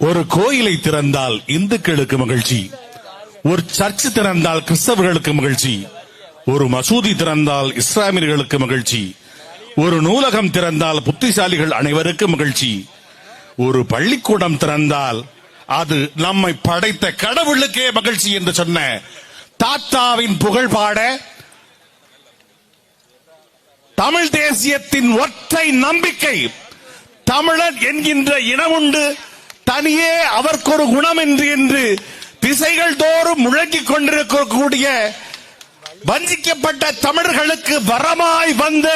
ஒரு கோயிலை திறந்தால் இந்துக்களுக்கு மகிழ்ச்சி, ஒரு சர்ச் திறந்தால் கிறிஸ்தவர்களுக்கு மகிழ்ச்சி, ஒரு மசூதி திறந்தால் இஸ்லாமியர்களுக்கு மகிழ்ச்சி, ஒரு நூலகம் திறந்தால் புத்திசாலிகள் அனைவருக்கு மகிழ்ச்சி, ஒரு பள்ளிக்கூடம் திறந்தால் அது நம்மை படைத்த கடவுளுக்கே மகிழ்ச்சி என்று சொன்ன தாத்தாவின் புகழ் பாட தமிழ் தேசியத்தின் ஒற்றை நம்பிக்கை தமிழன் என்கின்ற இனமுண்டு, தனியே அவர்க்கொரு குணம் என்று திசைகள் தோறும் முழங்கிக் கொண்டிருக்கக்கூடிய வஞ்சிக்கப்பட்ட தமிழர்களுக்கு வரமாய் வந்த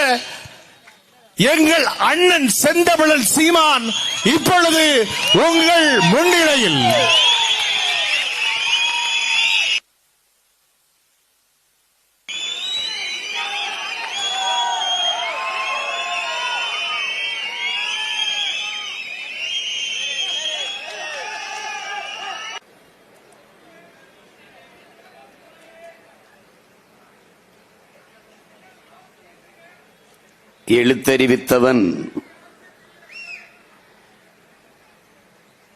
எங்கள் அண்ணன் செந்தமிழன் சீமான் இப்பொழுது உங்கள் முன்னிலையில். எழுத்தறிவித்தவன்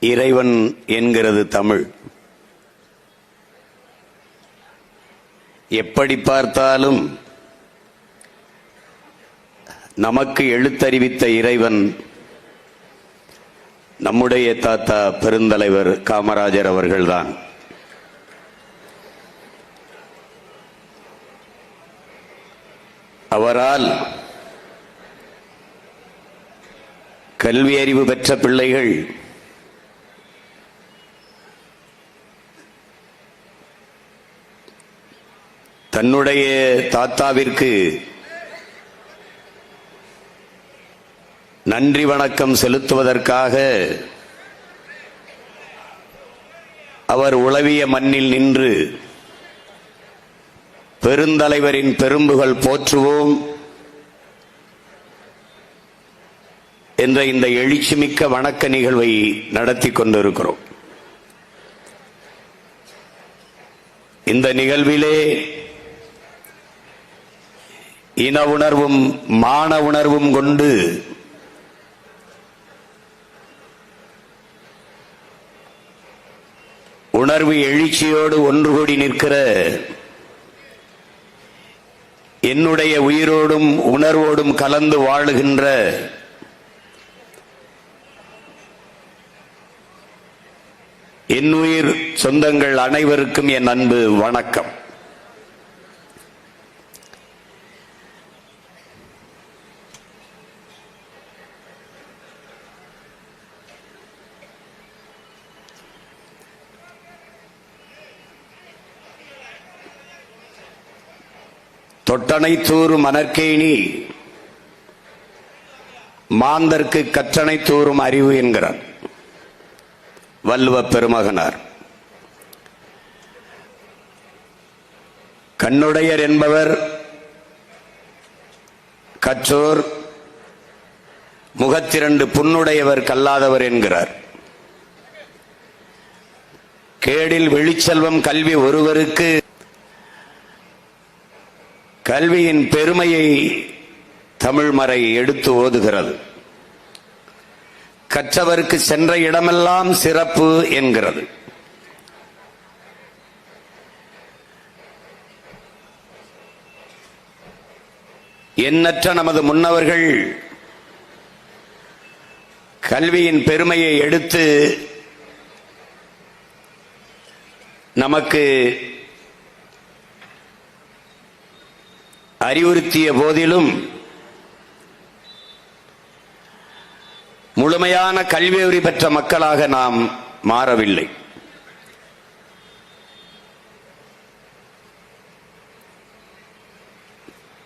இறைவன் என்கிறது தமிழ். எப்படி பார்த்தாலும் நமக்கு எழுத்தறிவித்த இறைவன் நம்முடைய தாத்தா பெருந்தலைவர் காமராஜர் அவர்கள்தான். அவரால் கல்வி அறிவு பெற்ற பிள்ளைகள் தன்னுடைய தாத்தாவிற்கு நன்றி வணக்கம் செலுத்துவதற்காக அவர் உலவிய மண்ணில் நின்று பெருந்தலைவரின் பெரும்புகள் போற்றுவோம் என்ற இந்த எழுச்சிமிக்க வணக்க நிகழ்வை நடத்தி கொண்டிருக்கிறோம். இந்த நிகழ்விலே இன உணர்வும் மான உணர்வும் கொண்டு உணர்வு எழுச்சியோடு ஒன்று கூடி நிற்கிற என்னுடைய உயிரோடும் உணர்வோடும் கலந்து வாழுகின்ற என்னுயிர் சொந்தங்கள் அனைவருக்கும் என் அன்பு வணக்கம். தொட்டனை தூறும் மணற்கேணி மாந்தர்க்கு கற்றனை தூறும் அறிவு என்கிறார் வள்ளுவ பெருமகனார். கண்ணுடையர் என்பவர் கற்றோர், முகத்திரண்டு புண்ணுடையவர் கல்லாதவர் என்கிறார். கேடில் வெளிச்செல்வம் கல்வி ஒருவருக்கு கல்வியின் பெருமையை தமிழ்மறை எடுத்து ஓதுகிறது. கற்றவருக்கு சென்ற இடமெல்லாம் சிறப்பு என்கிறது. எண்ணற்ற நமது முன்னவர்கள் கல்வியின் பெருமையை எடுத்து நமக்கு அறிவுறுத்திய போதிலும் முழுமையான கல்வி அறிவு பெற்ற மக்களாக நாம் மாறவில்லை.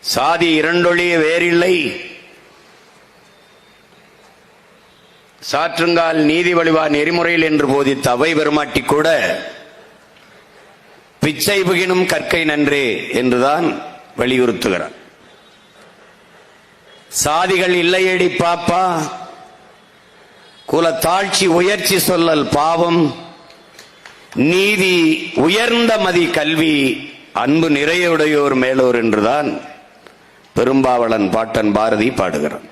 சாதி இரண்டொழிய வேறில்லை, சாற்றுங்கால் நீதி வழிவா நெறிமுறையில் என்று போதித்த அவை பெருமாட்டி கூட பிச்சை புகினும் கற்கை நன்றே என்றுதான் வலியுறுத்துகிறார். சாதிகள் இல்லையடி பாப்பா, குலத்தாட்சி உயர்ச்சி சொல்லல் பாவம், நீதி உயர்ந்த மதி கல்வி, அன்பு நிறையுடையோர் மேலோர் என்றுதான் பெரும்பாவளன் பாட்டன் பாரதி பாடுகிறான்.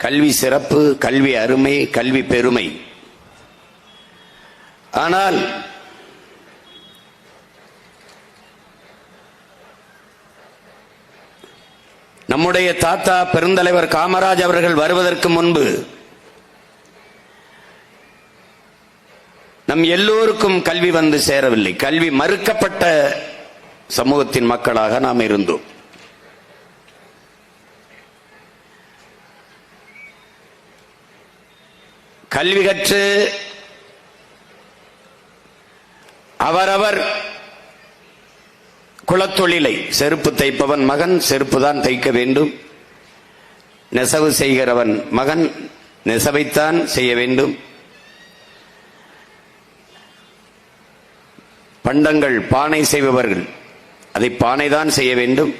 கல்வி சிறப்பு, கல்வி அருமை, கல்வி பெருமை. ஆனால் நம்முடைய தாத்தா பெருந்தலைவர் காமராஜ் அவர்கள் வருவதற்கு முன்பு நம் எல்லோருக்கும் கல்வி வந்து சேரவில்லை. கல்வி மறுக்கப்பட்ட சமூகத்தின் மக்களாக நாம் இருந்தோம். கல்வி கற்று அவரவர் குலத்தொழிலை, செருப்பு தைப்பவன் மகன் செருப்பு தான் தைக்க வேண்டும், நெசவு செய்கிறவன் மகன் நெசவைத்தான் செய்ய வேண்டும், பண்டங்கள் பானை செய்பவர்கள் அதை பானைதான் செய்ய வேண்டும்,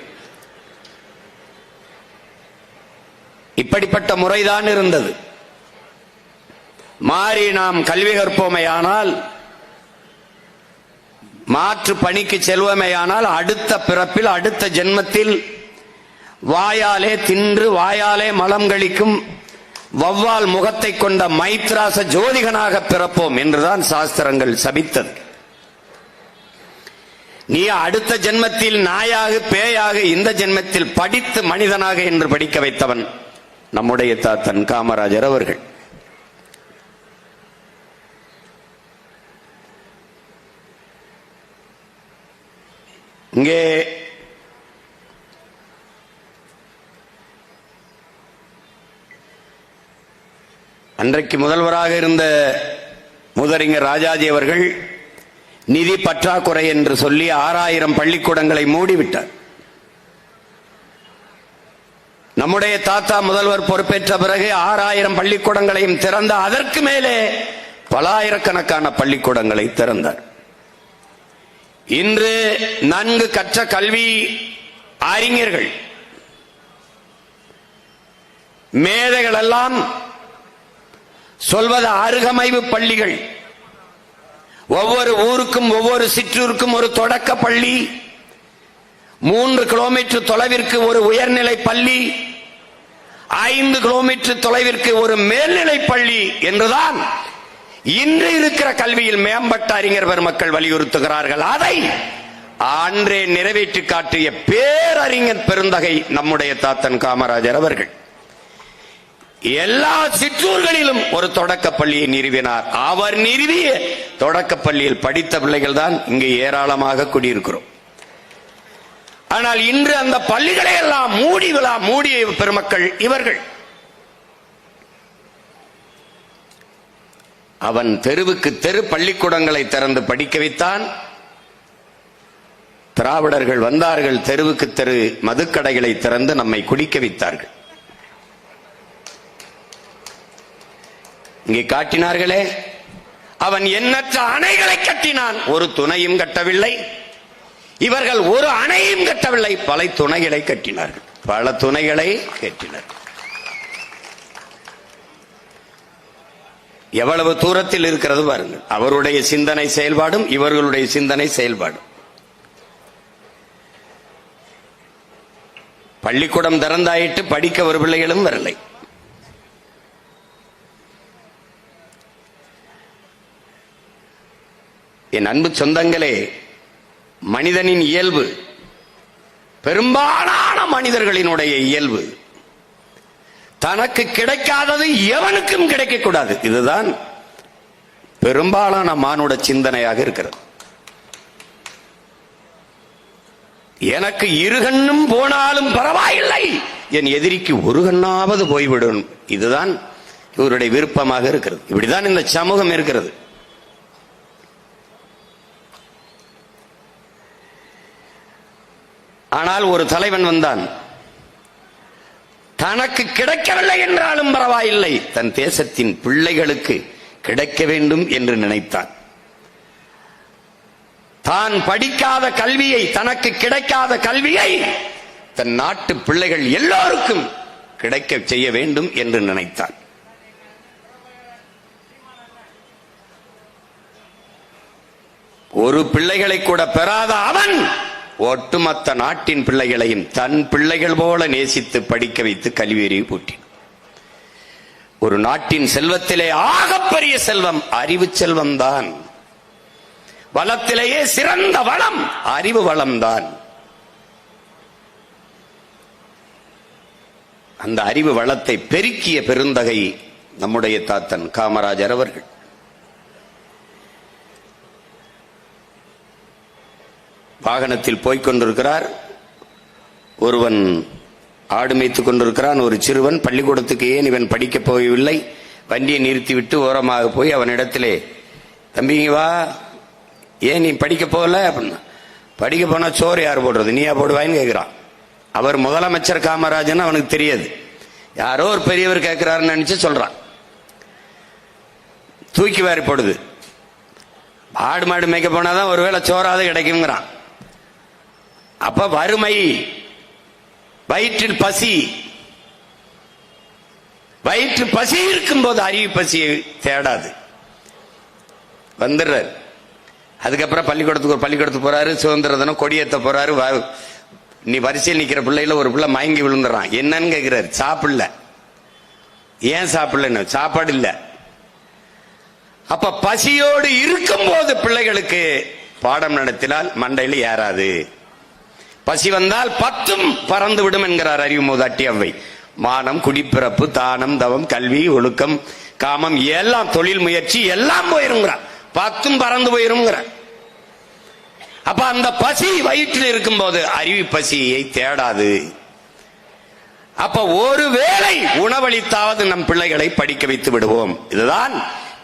இப்படிப்பட்ட முறைதான் இருந்தது. மாறி நாம் கல்வி கற்போமையானால், மாற்று பணிக்கு செல்வோமையானால், அடுத்த பிறப்பில் அடுத்த ஜென்மத்தில் வாயாலே தின்று வாயாலே மலம் கழிக்கும் வௌவால் முகத்தை கொண்ட மைத்ராச ஜோதிகனாக பிறப்போம் என்றுதான் சாஸ்திரங்கள் சபித்தது. நீ அடுத்த ஜென்மத்தில் நாயாக பேயாக, இந்த ஜென்மத்தில் படித்து மனிதனாக என்று படிக்க வைத்தவன் நம்முடைய தாத்தன் காமராஜர் அவர்கள். இங்கே அன்றைக்கு முதல்வராக இருந்த முதறிஞர் ராஜாஜி அவர்கள் நிதி பற்றாக்குறை என்று சொல்லி 6000 பள்ளிக்கூடங்களை மூடிவிட்டார். நம்முடைய தாத்தா முதல்வர் பொறுப்பேற்ற பிறகு 6000 பள்ளிக்கூடங்களையும் திறந்த, அதற்கு மேலே பல ஆயிரக்கணக்கான பள்ளிக்கூடங்களை திறந்தார். இன்று நன்கு கற்ற கல்வி அறிஞர்கள், மேதைகள் எல்லாம் சொல்வது அருகமைவு பள்ளிகள். ஒவ்வொரு ஊருக்கும் ஒவ்வொரு சிற்றூருக்கும் ஒரு தொடக்க பள்ளி, 3 கிலோமீட்டர் தொலைவிற்கு ஒரு உயர்நிலை பள்ளி, 5 கிலோமீட்டர் தொலைவிற்கு ஒரு மேல்நிலை பள்ளி என்றுதான் இன்று இருக்கிற கல்வியில் மேம்பட்ட அறிஞர் பெருமக்கள் வலியுறுத்துகிறார்கள். அதை அன்றே நிறைவேற்றி காட்டிய பேரறிஞர் பெருந்தகை நம்முடைய தாத்தன் காமராஜர் அவர்கள். எல்லா சிற்றூர்களிலும் ஒரு தொடக்க பள்ளியை நிறுவினார். அவர் நிறுவிய தொடக்க பள்ளியில் படித்த பிள்ளைகள் தான் இங்கு ஏராளமாக குடியிருக்கிறோம். ஆனால் இன்று அந்த பள்ளிகளை எல்லாம் மூடிய பெருமக்கள் இவர்கள். அவன் தெருவுக்கு தெரு பள்ளிக்கூடங்களை திறந்து படிக்க வைத்தான். திராவிடர்கள் வந்தார்கள், தெருவுக்கு தெரு மதுக்கடைகளை திறந்து நம்மை குடிக்க வைத்தார்கள். இங்கே காட்டினார்களே, அவன் எண்ணற்ற அணைகளை கட்டினான், ஒரு துணையும் கட்டவில்லை. இவர்கள் ஒரு அணையும் கட்டவில்லை, பல துணைகளை கட்டினார்கள், பல துணைகளை கட்டினார்கள். எவ்வளவு தூரத்தில் இருக்கிறது பாருங்கள். அவருடைய சிந்தனை செயல்பாடும் இவர்களுடைய சிந்தனை செயல்பாடும். பள்ளிக்கூடம் திறந்தாயிட்டு படிக்க ஒரு பிள்ளைகளும் வரலை. என் அன்பு சொந்தங்களே, மனிதனின் இயல்பு, பெரும்பாலான மனிதர்களினுடைய இயல்பு, தனக்கு கிடைக்காதது எவனுக்கும் கிடைக்கக்கூடாது. இதுதான் பெரும்பாலான மானுட சிந்தனையாக இருக்கிறது. எனக்கு 2 கண்ணும் போனாலும் பரவாயில்லை, என் எதிரிக்கு 1 கண்ணாவது போய்விடும். இதுதான் இவருடைய விருப்பமாக இருக்கிறது. இப்படிதான் இந்த சமூகம் இருக்கிறது. ஆனால் ஒரு தலைவன் வந்தான், தனக்கு கிடைக்கவில்லை என்றாலும் பரவாயில்லை, தன் தேசத்தின் பிள்ளைகளுக்கு கிடைக்க வேண்டும் என்று நினைத்தான். தான் படிக்காத கல்வியை, தனக்கு கிடைக்காத கல்வியை தன் நாட்டு பிள்ளைகள் எல்லோருக்கும் கிடைக்க செய்ய வேண்டும் என்று நினைத்தான். ஒரு பிள்ளைகளை கூட பெறாத அவன் ஒட்டுமொத்த நாட்டின் பிள்ளைகளையும் தன் பிள்ளைகள் போல நேசித்து படிக்க வைத்து கல்வியறிவு பூட்டினான். ஒரு நாட்டின் செல்வத்திலே ஆகப்பெரிய செல்வம் அறிவு செல்வம் தான். வளத்திலேயே சிறந்த வளம் அறிவு வளம்தான். அந்த அறிவு வளத்தை பெருக்கிய பெருந்தகை நம்முடைய தாத்தன் காமராஜர் அவர்கள். வாகனத்தில் போய்கொண்டிருக்கிறார். ஒருவன் ஆடு மேய்த்துக் கொண்டிருக்கிறான். ஒரு சிறுவன் பள்ளிக்கூடத்துக்கு ஏன் இவன் படிக்க போகவில்லை, வண்டியை நிறுத்திவிட்டு ஓரமாக போய் அவனிடத்திலே, தம்பிங்க வா, ஏன் நீ படிக்க போகல அப்படின்னா, படிக்க போனா சோறு யார் போடுறது, நீயா போடுவாயின்னு கேட்கிறான். அவர் முதலமைச்சர் காமராஜன் அவனுக்கு தெரியாது, யாரோ ஒரு பெரியவர் கேட்கிறாருன்னு நினைச்சு சொல்றான். தூக்கி வாரி போடுது. ஆடு மாடு மேய்க்க போனாதான் ஒருவேளை சோறாவது கிடைக்குங்கிறான். அப்ப வறுமை, வயிற்றில் பசி, வயிற்று பசி இருக்கும் போது அறிவு பசியை தேடாது, வந்துடுறாரு. அதுக்கப்புறம் பள்ளிக்கூடத்துக்கு போறாரு. சுதந்திர தினம் கொடியேற்ற போறாரு. நீ வரிசையில் நிக்கிற பிள்ளைல ஒரு பிள்ளை மயங்கி விழுந்துறான். என்னன்னு கேட்கிறாரு. சாப்பிடல. ஏன் சாப்பிடலன்னு, சாப்பாடு இல்ல. அப்ப பசியோடு இருக்கும் போது பிள்ளைகளுக்கு பாடம் நடத்தினால் மண்டையில் ஏறாது. பசி வந்தால் 10ம் பறந்து விடும் என்கிறார் அறிவு மூதாட்டி அவ்வை. மானம், குடிப்பிறப்பு, தானம், தவம், கல்வி, ஒழுக்கம், காமம் எல்லாம், தொழில் முயற்சி எல்லாம் போயிருங்கிறார். 10ம் பறந்து போயிருங்கிறார். அப்ப அந்த பசி வயிற்றில் இருக்கும் போது அறிவு பசியை தேடாது. அப்ப ஒருவேளை உணவளித்தாவது நம் பிள்ளைகளை படிக்க வைத்து விடுவோம். இதுதான்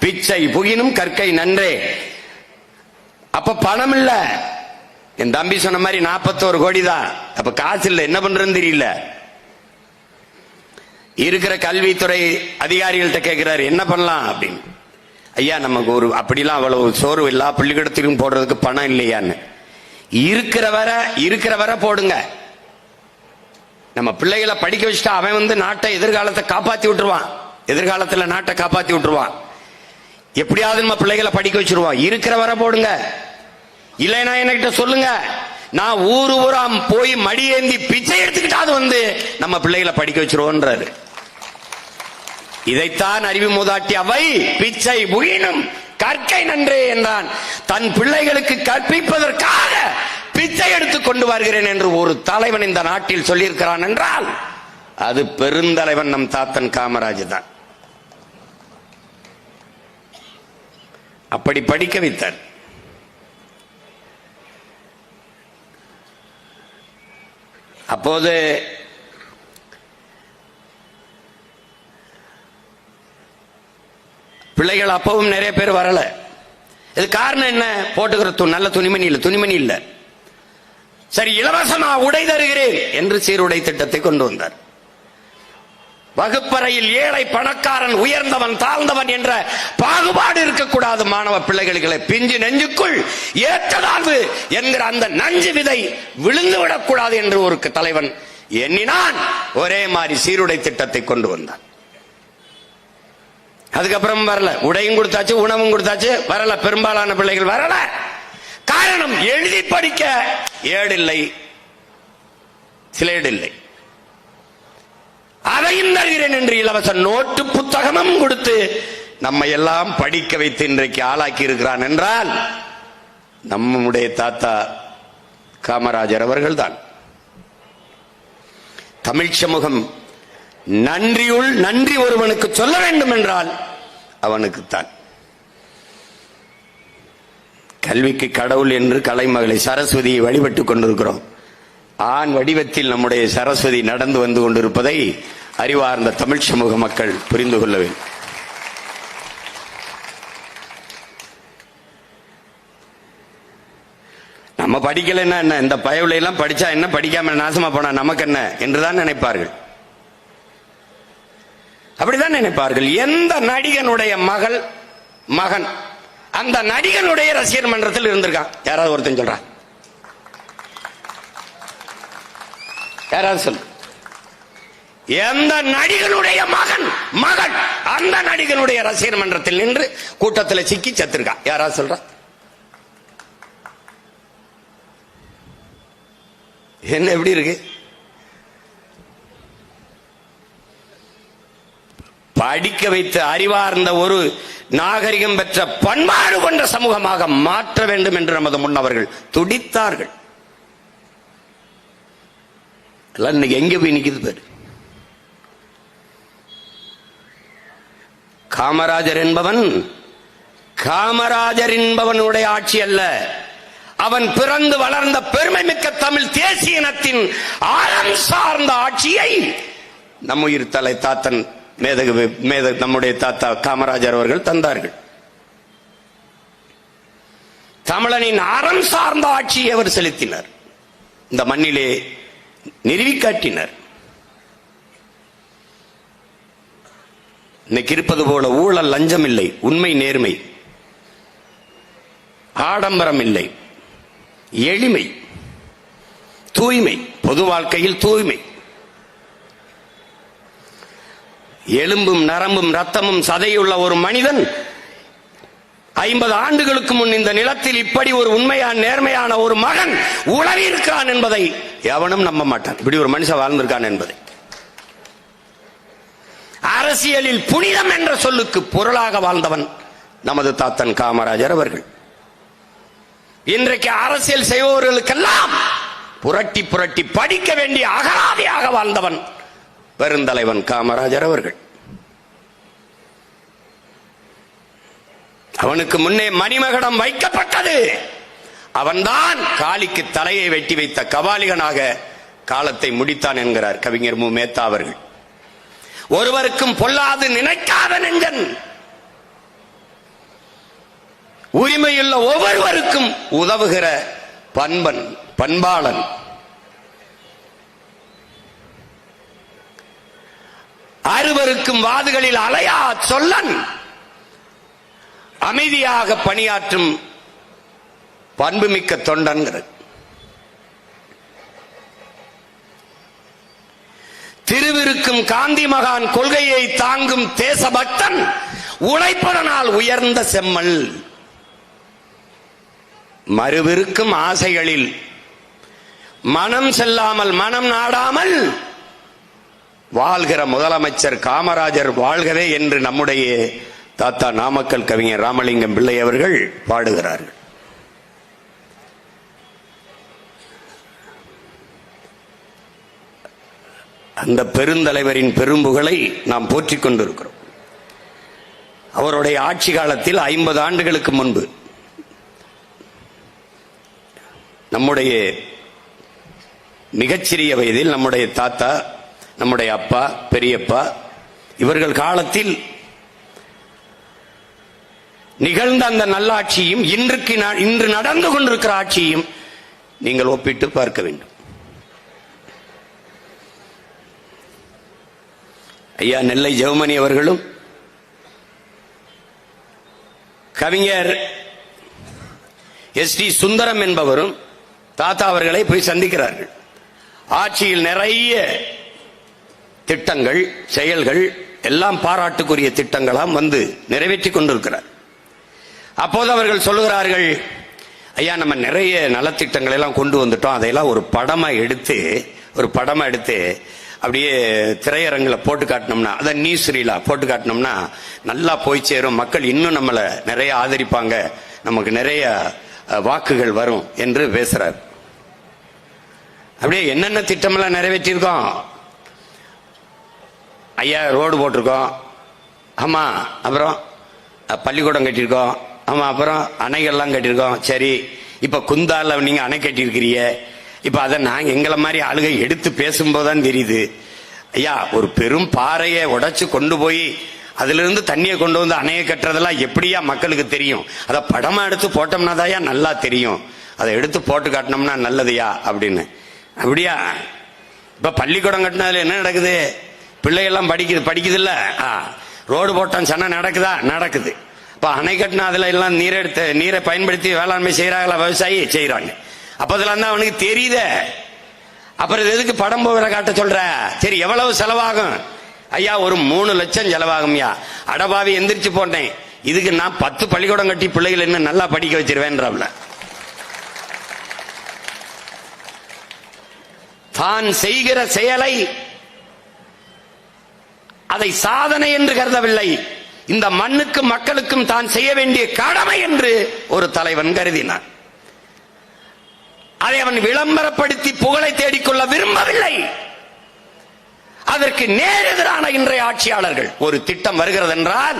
பிச்சை புகினும் கற்கை நன்றே. அப்ப பணம் இல்ல. என் தம்பி சொன்ன மாதிரி 41 கோடி தான். அப்ப காசு இல்ல, என்ன பண்றதுன்னு தெரியல. இருக்கிற கல்வித்துறை அதிகாரிகள்கிட்ட கேட்கிறாரு, என்ன பண்ணலாம் அப்படின்னு. ஐயா, நமக்கு ஒரு அப்படிலாம் அவ்வளவு சோறு இல்ல, பள்ளிக்கூடத்திலும் போடுறதுக்கு பணம் இல்லையான்னு. இருக்கிற வரை போடுங்க. நம்ம பிள்ளைகளை படிக்க வச்சுட்டா அவன் நாட்டை எதிர்காலத்தை காப்பாத்தி விட்டுருவான். எதிர்காலத்துல நாட்டை காப்பாத்தி விட்டுருவான். எப்படியாவது நம்ம பிள்ளைகளை படிக்க வச்சிருவோம். இருக்கிற வரை போடுங்க. இல்லைன்னா என்கிட்ட சொல்லுங்க, நான் ஊராம் போய் மடியேந்தி பிச்சை எடுத்துக்கிட்டாவது நம்ம பிள்ளைகளை படிக்க வச்சிருவோன்றாரு. இதைத்தான் அறிவு மூதாட்டி அவை பிச்சை புகினும் கற்கை நன்றே என்றான். தன் பிள்ளைகளுக்கு கற்பிப்பதற்காக பிச்சை எடுத்துக் கொண்டு வருகிறேன் என்று ஒரு தலைவன் இந்த நாட்டில் சொல்லியிருக்கிறான் என்றால் அது பெருந்தலைவன் நம் தாத்தன் காமராஜர் தான். அப்படி படிக்க வைத்தார். அப்போது பிள்ளைகள் அப்பவும் நிறைய பேர் வரல. இது காரணம் என்ன? போட்டுக்கிற நல்ல துணிமணி இல்ல. சரி, இலவசமா உடை தருகிறேன் என்று சீருடை திட்டத்தை கொண்டு வந்தார். வகுப்பறையில் ஏழை பணக்காரன், உயர்ந்தவன் தாழ்ந்தவன் என்ற பாகுபாடு இருக்கக்கூடாது. மாணவ பிள்ளைகளுக்கு பிஞ்சு நெஞ்சுக்குள் ஏற்றதாழ்வு என்கிற அந்த நஞ்சு விதை விழுந்து விடக்கூடாது என்று ஒரு தலைவன் எண்ணினான். ஒரே மாதிரி சீருடை திட்டத்தை கொண்டு வந்தான். அதுக்கப்புறம் வரல. உடையும் கொடுத்தாச்சு, உணவும் கொடுத்தாச்சு, வரல. பெரும்பாலான பிள்ளைகள் வரல. காரணம், எழுதி படிக்க ஏடில்லை, சிலேடில்லை. அதையும் தருகிறேன் என்று இலவச நோட்டு புத்தகமும் கொடுத்து நம்ம எல்லாம் படிக்க வைத்து இன்றைக்கு ஆளாக்கி இருக்கிறான் என்றால் நம்முடைய தாத்தா காமராஜர் அவர்கள் தான். தமிழ் சமூகம் நன்றியுள் நன்றி ஒருவனுக்கு சொல்ல வேண்டும் என்றால் அவனுக்குத்தான். கல்விக்கு கடவுள் என்று கலைமகளை சரஸ்வதியை வழிபட்டுக் கொண்டிருக்கிறோம். ஆண் வடிவத்தில் நம்முடைய சரஸ்வதி நடந்து வந்து கொண்டிருப்பதை அறிவார்ந்த தமிழ் சமூக மக்கள் புரிந்து கொள்ள வேண்டும். நம்ம படிக்கலைன்னா என்ன, இந்த பயவுல எல்லாம் படிச்சா என்ன, படிக்காம நாசமா போனா நமக்கு என்ன என்றுதான் நினைப்பார்கள். அப்படிதான் நினைப்பார்கள். எந்த நடிகனுடைய மகன் அந்த நடிகனுடைய ரசிகர் மன்றத்தில் இருந்திருக்கான்? யாராவது ஒருத்தன் சொல்றான்? யாராவது சொல்லு. எந்த நடிகனுடைய மகள் அந்த நடிகனுடைய ரசிகர் மன்றத்தில் நின்று கூட்டத்தில் சிக்கி செத்துருக்கான்? யாராவது சொல்ற? என்ன எப்படி இருக்கு? படிக்க வைத்து அறிவார்ந்த ஒரு நாகரிகம் பெற்ற பண்பாடு கொண்ட சமூகமாக மாற்ற வேண்டும் என்று நமது முன்னவர்கள் துடித்தார்கள். இன்னைக்கு எங்க போய் நிக்குது பேரு? காமராஜர் என்பவனுடைய ஆட்சி அல்ல, அவன் பிறந்து வளர்ந்த பெருமை மிக்க தமிழ் தேசிய இனத்தின் ஆழம் சார்ந்த ஆட்சியை நம் உயிர் தலை தாத்தன் நம்முடைய தாத்தா காமராஜர் அவர்கள் தந்தார்கள். தமிழனின் அறம் சார்ந்த ஆட்சியை அவர் செலுத்தினார், இந்த மண்ணிலே நிறுவி காட்டினார். இன்னைக்கு இருப்பது போல ஊழல் லஞ்சம் இல்லை, உண்மை நேர்மை, ஆடம்பரம் இல்லை, எளிமை, தூய்மை, பொது வாழ்க்கையில் தூய்மை. எலும்பும் நரம்பும் ரத்தமும் சதையுள்ள ஒரு மனிதன் 50 ஆண்டுகளுக்கு முன் இந்த நிலத்தில் இப்படி ஒரு உண்மையான நேர்மையான ஒரு மகன் உளறி இருக்கிறான் என்பதை எவனும் நம்ப மாட்டான். இப்படி ஒரு மனுஷன் வாழ்ந்திருக்கான் என்பதை. அரசியலில் புனிதம் என்ற சொல்லுக்கு பொருளாக வாழ்ந்தவன் நமது தாத்தன் காமராஜர் அவர்கள். இன்றைக்கு அரசியல் செய்பவர்களுக்கெல்லாம் புரட்டி புரட்டி படிக்க வேண்டிய அகராதியாக வாழ்ந்தவன் பெருந்தலைவன் காமராஜர் அவர்கள். அவனுக்கு முன்னே மணிமகுடம் வைக்கப்பட்டது. அவன்தான் காளிக்கு தலையை வெட்டி வைத்த கபாலிகனாக காலத்தை முடித்தான் என்கிறார் கவிஞர் மு. மேத்தா அவர்கள். ஒருவருக்கும் பொல்லாது நினைக்காத நெஞ்சன், உரிமையுள்ள ஒவ்வொருவருக்கும் உதவுகிற பண்பாளன், அறுவருக்கும் வாதுகளில் அலையா சொல்லன், அமைதியாக பணியாற்றும் பண்புமிக்க தொண்டன்கிறது. திருவிருக்கும் காந்தி மகான் கொள்கையை தாங்கும் தேசபக்தன், உழைப்பதனால் உயர்ந்த செம்மல், மறுவிருக்கும் ஆசைகளில் மனம் செல்லாமல் மனம் நாடாமல் வாழ்கிற முதலமைச்சர் காமராஜர் வாழ்கவே என்று நம்முடைய தாத்தா நாமக்கல் கவிஞர் ராமலிங்கம் பிள்ளை அவர்கள் பாடுகிறார்கள். அந்த பெருந்தலைவரின் பெரும்புகளை நாம் போற்றிக் கொண்டிருக்கிறோம். அவருடைய ஆட்சி காலத்தில் 50 ஆண்டுகளுக்கு முன்பு நம்முடைய மிகச்சிறிய வயதில் நம்முடைய தாத்தா, நம்முடைய அப்பா, பெரியப்பா இவர்கள் காலத்தில் நிகழ்ந்த அந்த நல்லாட்சியும் இன்று நடந்து கொண்டிருக்கிற ஆட்சியும் நீங்கள் ஒப்பிட்டு பார்க்க வேண்டும். ஐயா நெல்லை ஜெவமணி அவர்களும் கவிஞர் எஸ்.டி. சுந்தரம் என்பவரும் தாத்தா அவர்களை போய் சந்திக்கிறார்கள். ஆட்சியில் நிறைய திட்டங்கள், செயல்கள் எல்லாம் பாராட்டுக்குரிய திட்டங்களாம் வந்து நிறைவேற்றி கொண்டிருக்கிறார். அப்போது அவர்கள் சொல்லுகிறார்கள், ஐயா நம்ம நிறைய நலத்திட்டங்கள் எல்லாம் கொண்டு வந்துட்டோம், அதையெல்லாம் ஒரு படமா எடுத்து அப்படியே திரையரங்கில் போட்டு காட்டினோம்னா, அதை நியூஸ் ரீலா போட்டு காட்டினோம்னா நல்லா போய் சேரும், மக்கள் இன்னும் நம்மளை நிறைய ஆதரிப்பாங்க, நமக்கு நிறைய வாக்குகள் வரும் என்று பேசுறார். அப்படியே என்னென்ன திட்டமெல்லாம் நிறைவேற்றியிருக்கோம் ஐயா? ரோடு போட்டிருக்கோம், ஆமா, அப்புறம் பள்ளிக்கூடம் கட்டியிருக்கோம், ஆமா, அப்புறம் அணைகள்லாம் கட்டியிருக்கோம். சரி, இப்ப குந்தால நீங்க அணை கட்டியிருக்கிறீங்க, இப்ப அதை நாங்க எங்களை மாதிரி ஆளுகை எடுத்து பேசும்போதுதான் தெரியுது, ஐயா ஒரு பெரும் பாறையை உடைச்சு கொண்டு போய் அதுல இருந்து தண்ணியை கொண்டு வந்து அணையை கட்டுறதெல்லாம் எப்படியா மக்களுக்கு தெரியும்? அதை படமா எடுத்து போட்டோம்னா தாயா நல்லா தெரியும், அதை எடுத்து போட்டு காட்டினோம்னா நல்லதுயா அப்படின்னு. அப்படியா? இப்ப பள்ளிக்கூடம் கட்டினதுல என்ன நடக்குது? பிள்ளைகள்லாம் படிக்குது இல்ல, ரோடு போட்டான் சொன்னா நடக்குது. இப்ப அணை கட்டினா அதுல எல்லாம் நீரை பயன்படுத்தி வேளாண்மை செய்யறாங்களா? விவசாயி செய்யறாங்க. அப்ப அதுல தான் அவனுக்கு தெரியுத. அப்புறம் எதுக்கு படம் போகிற காட்ட சொல்ற? சரி, எவ்வளவு செலவாகும்? ஐயா ஒரு 3 லட்சம் செலவாகும்யா. அடபாவி எந்திரிச்சு போட்டேன், இதுக்கு நான் 10 பள்ளிக்கூடம் கட்டி பிள்ளைகள் என்ன நல்லா படிக்க வச்சிருவேன்றாப்ல. தான் செய்கிற செயலை அதை சாதனை என்று கருதவில்லை, இந்த மண்ணுக்கும் மக்களுக்கும் தான் செய்ய வேண்டிய கடமை என்று ஒரு தலைவன் கருதினான். அதை அவன் விளம்பரப்படுத்தி புகழை தேடிக்கொள்ள விரும்பவில்லை. அதற்கு நேரெதிரான இன்றைய ஆட்சியாளர்கள், ஒரு திட்டம் வருகிறது என்றால்,